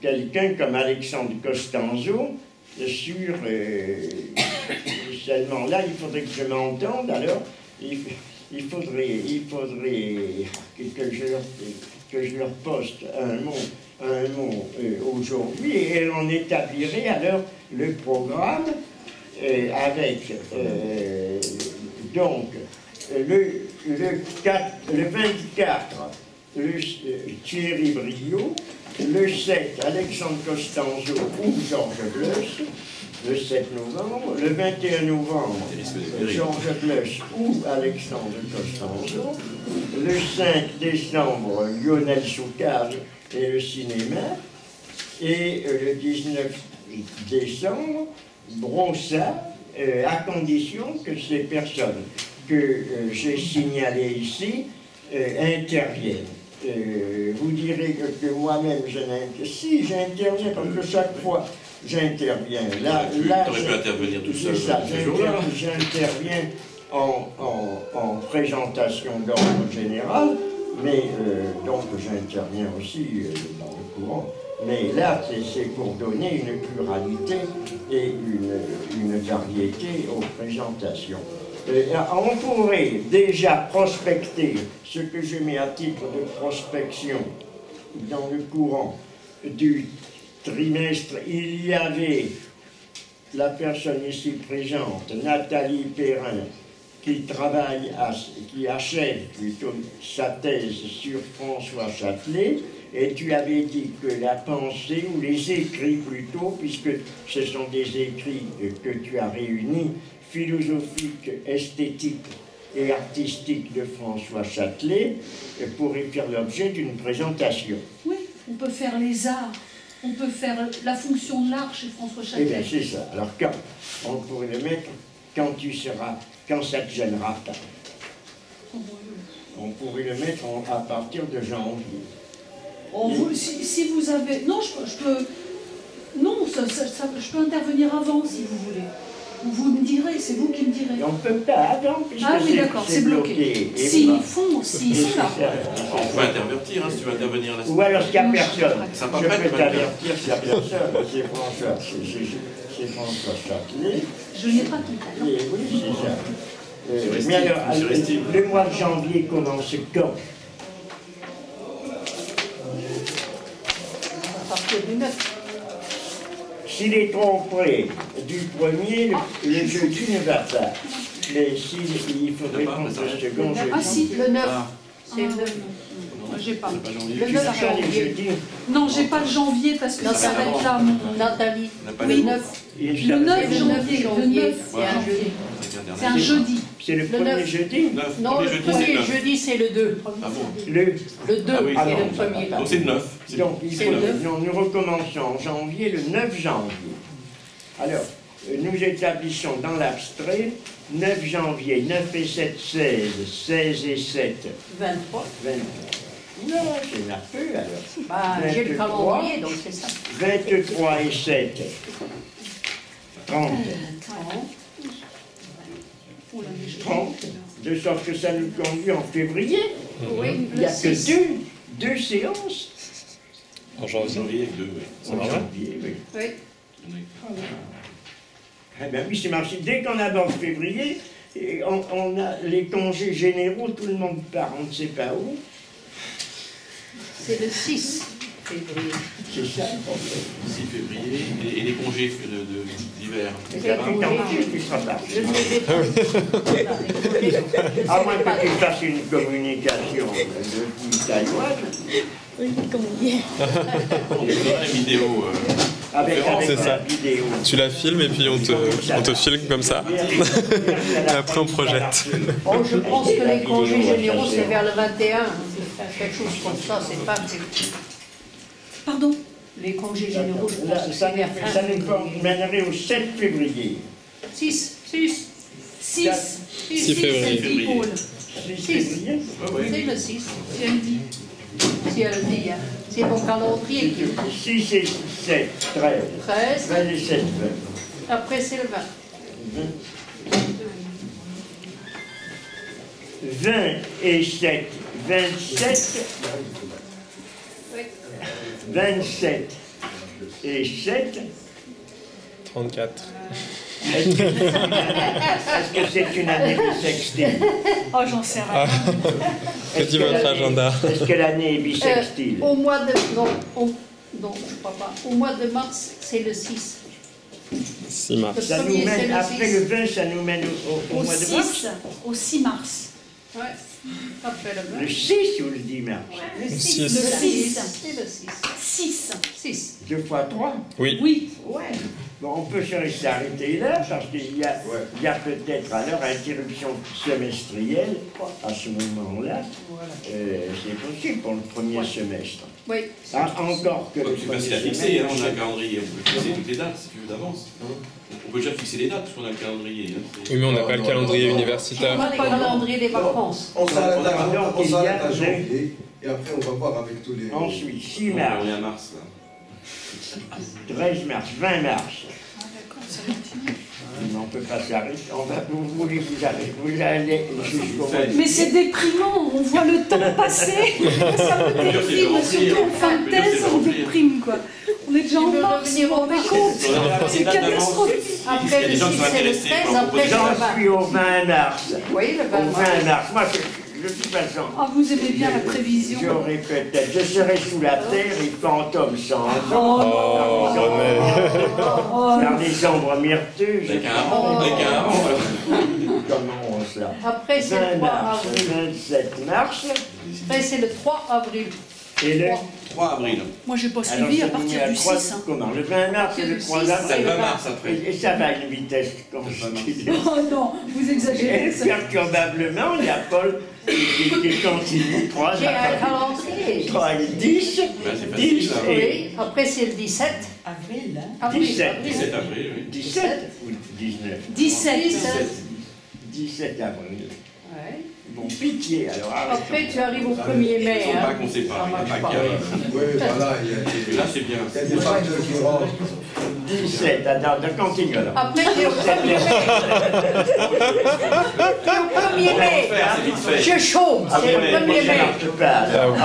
B: Quelqu'un comme Alexandre Costanzo, sur seulement là, il faudrait que je m'entende, alors il faudrait que je leur poste un mot aujourd'hui, et on établirait alors le programme avec donc le 24, Thierry Briot, le 7, Alexandre Costanzo ou Georges Bleuss, le 7 novembre, le 21 novembre, Georges Bleuss ou Alexandre Costanzo, le 5 décembre, Lionel Soucage et le cinéma, et le 19 décembre, Brossat, à condition que ces personnes que j'ai signalées ici interviennent. Vous direz que moi-même, si j'interviens, parce que chaque fois j'interviens. Là,
A: tu aurais pu intervenir tout seul ce jour-là.
B: J'interviens en présentation d'ordre général, mais donc j'interviens aussi dans le courant. Mais là, c'est pour donner une pluralité et une variété aux présentations. On pourrait déjà prospecter ce que je mets à titre de prospection dans le courant du trimestre. Il y avait la personne ici présente, Nathalie Perrin, qui achève plutôt sa thèse sur François Châtelet, et tu avais dit que la pensée, ou les écrits plutôt, puisque ce sont des écrits que tu as réunis, philosophiques, esthétiques et artistiques de François Châtelet, pourraient faire l'objet d'une présentation.
C: Oui, on peut faire les arts, on peut faire la fonction de l'art chez François
B: Eh bien,
C: Châtelet.
B: c'est ça. Alors, quand on pourrait le mettre, quand ça te gênera pas. On pourrait le mettre à partir de janvier.
C: Oh, si vous avez... Non, je peux... Non, je peux intervenir avant, si vous voulez. Vous me direz, c'est vous qui me direz.
B: Et on ne peut pas avant, puisque
C: Ah oui, d'accord, c'est bloqué.
B: Et
C: S'ils
B: voilà.
C: sont là.
A: On peut intervertir, hein, si tu veux intervenir là.
B: Ou alors qu'il n'y a personne.
A: Ça
B: Je
A: va pas
B: peux
A: être
B: t'avertir s'il n'y a personne. C'est François Châtelet.
C: Je n'ai pas tout à l'heure.
B: Et oui, c'est ça.
A: Monsieur
B: Mais alors,
A: Restif, Monsieur Restif.
B: le mois de janvier commence quand?
D: À partir du 9.
B: S'il est trop près du premier, le jeudi ne va pas. Mais il faudrait prendre le second jeudi.
C: Ah si,
D: Le 9.
A: Ah.
D: C'est le 9.
C: j'ai pas.
A: C'est pas janvier.
D: Le
B: Tu
D: 9
B: vas pas les
D: janvier.
B: jeudis.
C: Non, j'ai pas de janvier parce que
D: Non,
C: ça
D: ça
C: va
D: va.
C: être là.
D: Nathalie.
A: On n'a pas
D: Le
A: les
D: 9.
B: Et
C: Le
B: ça-
C: 9
D: C'est le 9
C: janvier, le
D: janvier.
C: 9
D: C'est un jeudi.
C: C'est un jeudi.
B: C'est le
D: Le
B: premier
D: 9.
B: jeudi?
D: Non,
A: Premier
D: le
A: jeudi, c'est
D: premier
A: le 9.
D: jeudi, c'est le 2.
A: Ah bon?
B: Le...
D: Le 2
A: Ah oui.
D: qui est
B: Ah
D: le
B: non,
D: premier là.
A: Donc c'est le 9.
B: Donc, il
D: C'est
B: faut...
D: le neuf.
B: non, nous recommençons en janvier, le 9 janvier. Alors, nous établissons dans l'abstrait 9 janvier, 9 et 7, 16, 16 et 7,
D: 23.
B: 23. Non, c'est un peu alors.
D: Bah, j'ai le
B: 23.
D: calendrier, donc c'est ça.
B: 23 et 7, 30. 30, de sorte que ça nous conduit en février.
D: Oui,
B: Il n'y
D: le
B: a que
D: 6.
B: deux séances.
E: En janvier.
A: Janvier avec 2, oui.
E: Ça
B: En
E: va, ouais.
B: janvier, oui.
D: Oui.
B: Eh bien oui, c'est marché. Dès qu'on aborde février, et on a les congés généraux, tout le monde part, on ne sait pas où.
D: C'est le 6 février.
B: C'est ça le problème.
A: 6 février. Et les congés d'hiver.
B: Et ça, tu t'en fiches, tu seras parti.
D: Je ne les ai pas. Voilà, les congés, je ne
B: À
D: sais
B: moins
D: pas.
B: que tu fasses une communication de taïwanoise
A: On fera une vidéo.
B: avec
E: C'est
B: la
E: ça.
B: vidéo.
E: Tu la filmes et puis on te filme comme ça.
B: Et
E: après, on projette.
D: Oh, je pense que les congés généraux, c'est vers le 21. Quelque chose comme ça, c'est pas.
C: Pardon.
D: Les congés généraux, je pense que
B: Ça
D: c'est vers
B: ça
D: fin
B: nous
D: février.
B: mènerait au 7 février.
D: 6.
C: 6.
E: 6 février.
C: C'est dit, Paul.
B: 6 février.
D: C'est le 6.
C: Si elle dit.
D: Si elle dit, hein. C'est mon calendrier qui dit.
B: 6 et 7, 13.
D: 13.
B: 20 et 7, 20.
D: Après, c'est le 20.
B: 20 et 7, 27,
D: Oui.
B: 27 et 7.
E: 34.
B: Est-ce que c'est une année bissextile?
C: Oh, j'en sais rien.
E: Que dit votre agenda?
B: Est-ce que l'année est bissextile?
D: Au mois de. Non, non, je crois pas. Au mois de mars, c'est le 6.
E: 6 mars.
B: Ça nous
D: premier, c'est
B: mène,
D: le
B: après
D: 6.
B: le 20, ça nous mène au
C: Au
B: mois de mars?
C: 6. Au 6 mars.
D: Ouais. Après le 20.
B: Le 6 ou le 10 mars?
D: Le 6.
E: Six.
D: Le 6. C'est le 6.
C: 6.
D: 6.
B: 2 fois 3?
E: Oui.
C: Oui.
D: Ouais.
B: Bon, on peut s'arrêter là, parce qu'il y a peut-être alors interruption semestrielle à ce moment-là.
D: Voilà.
B: C'est possible pour le premier semestre.
D: Oui.
B: Ah, encore que le
A: C'est
B: premier
A: facile à fixer,
B: semestre.
A: hein, on a un calendrier. On peut fixer toutes les dates si tu veux d'avance. On peut déjà fixer les dates parce qu'on a le calendrier. Hein.
E: Oui, mais on n'a pas le calendrier
D: On
E: universitaire.
D: a le calendrier des vacances.
F: On s'arrête à
B: Donc, il y a
F: janvier et après on va voir avec tous les.
B: Ensuite, 6
A: On
B: mars,
A: est à mars là.
B: 13 mars, 20 mars.
C: Ah, d'accord, ça continue.
B: On ne peut pas s'arrêter. Vous voulez vous arrêter. Vous allez jusqu'au mois de
C: Mais c'est déprimant, on voit le temps passer. Ça me
A: Le mieux, c'est de
C: déprime,
A: remplir.
C: surtout en fin de
A: Le mieux, c'est
C: thèse,
A: de
C: on
A: remplir.
C: déprime quoi. On est déjà
D: Tu
C: en
D: veux
C: mars,
D: revenir
C: vous vous
D: au
C: rendez
D: mars?
C: compte?
A: On a pas
C: C'est
A: des dates d'avance.
C: catastrophique.
A: Il y a
D: Après
A: des
D: le
A: gens
D: 6,
A: qui sont
D: c'est le
A: intéressés
D: 13.
A: par
D: Après le
A: proposer.
D: 20.
B: J'en suis au 20 mars.
D: Oui, le 20
B: Au 20 mars. Moi, de toute façon,
C: Ah, vous aimez bien la prévision.
B: j'aurais peut-être. Je serai sous la terre et fantôme sans
E: Oh, René.
B: Par les ombres myrteuses.
A: Avec un rang, avec un rang.
B: Comment on ça?
D: Après, c'est
B: 20
D: le 3
B: mars,
D: avril.
B: 27 mars.
D: Après, c'est le 3 avril.
B: Et le
A: 3 avril.
C: Moi, j'ai pas
B: alors,
C: suivi à
B: c'est
C: partir
B: mis
C: du
B: 3
C: 6. Hein.
B: Comment? Le 20 mars et le 3
A: C'est
B: avril.
A: le 20 mars après.
B: Et ça va à une vitesse constante.
C: Oh non, vous exagérez. Ça.
B: Perturbablement, il y a Paul qui continue 3
D: J'ai un calendrier.
B: 3 et 10.
A: Ben, c'est facile,
B: 10
A: là.
B: et
D: Oui, après c'est le 17.
G: Avril, hein.
D: Avril,
B: 17.
D: avril.
A: 17 avril, oui.
B: 17 ou 19.
C: 17.
B: 17 avril.
D: Ouais.
B: Bon, pitié, alors
D: Après
B: arrêtons.
D: tu arrives au 1er
A: Ils
D: mai.
A: sont pas
D: Hein.
A: qu'on sépare,
D: Ça
A: il n'y a
D: marche
A: pas
D: pas.
A: qu'à...
F: Oui, voilà,
A: Et là, c'est bien.
F: il y a des facteurs qui rentrent.
B: 17, attends, continue alors.
D: Après tu es au 1er mai. Tu es au 1er mai.
A: C'est vite fait.
D: Je chaume, c'est le 1er
B: Ça
D: mai.
B: marche pas, alors.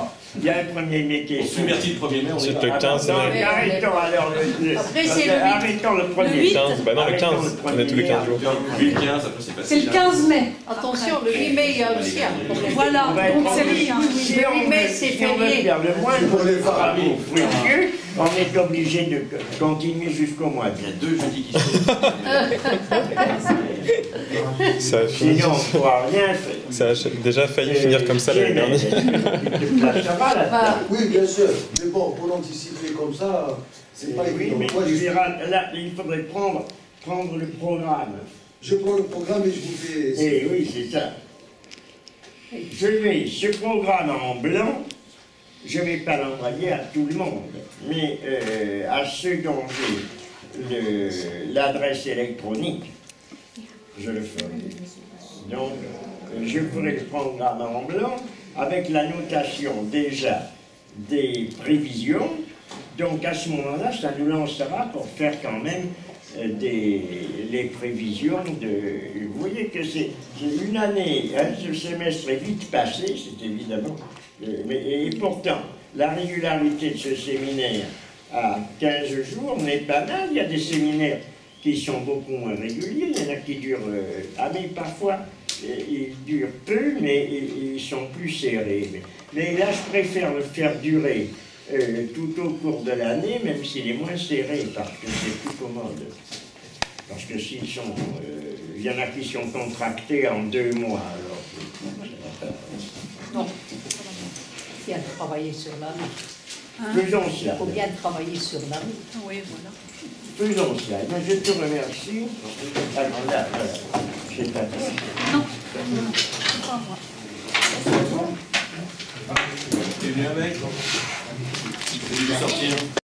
B: Oh, il y a un 1er mai qui est
A: On subvertit le 1er mai, on est
E: C'est
A: là.
E: le 15
B: Non,
E: mai.
B: arrêtons alors le...
D: Après, c'est le 8.
B: Arrêtons le 1er.
C: Le 8.
E: 15, bah non, le 15. On est tous les 15 jours.
A: Puis le 15, après c'est
C: C'est
A: facile.
C: le 15 mai.
D: Attention, le 8 mai, il y a aussi un problème.
C: Voilà,
B: On va être
C: donc c'est
B: obligé,
C: rien.
B: si
D: Le
B: on
D: 8 mai,
B: veut-
D: c'est
B: si on veut
D: férié.
B: faire le moindre
F: Pour les femmes.
B: travaux fructueux, on est obligé de continuer jusqu'au mois de
A: Il y a
B: mai.
A: 2 jeudis qui sont...
E: Ça a fini.
B: Sinon, on ne pourra rien faire.
E: Ça a déjà failli finir comme ça l'année dernière.
B: Ça va là
D: Bah,
F: Oui, bien sûr. Mais bon, pour l'anticiper comme ça, c'est pas
B: Oui,
F: évident.
B: mais
F: Moi,
B: tu verras, là, il faudrait prendre le programme.
F: je prends le programme et je vous fais.
B: Eh oui, c'est ça. Je vais, ce programme en blanc, je ne vais pas l'envoyer à tout le monde, mais à ceux dont j'ai l'adresse électronique, je le ferai. Donc, je ferai le programme en blanc avec la notation déjà des prévisions. Donc, à ce moment-là, ça nous lancera pour faire quand même les prévisions de... Vous voyez que c'est une année, hein, ce semestre est vite passé, c'est évidemment... et pourtant, la régularité de ce séminaire à 15 jours n'est pas mal. Il y a des séminaires qui sont beaucoup moins réguliers, il y en a qui durent... mais parfois, ils durent peu, mais ils sont plus serrés. Mais là, je préfère le faire durer tout au cours de l'année, même s'il est moins serré, parce que c'est plus commode. Parce que s'ils sont... il y en a qui sont contractés en 2 mois, alors...
D: non. Il faut bien travailler sur l'année.
B: Faisons cela.
D: Il faut bien travailler sur l'année.
C: Oui, voilà.
B: Faisons cela. Eh bien, je te remercie. Alors là, c'est pas toi.
C: Non, c'est pas moi.
A: T'es venu avec? C'est venu sortir.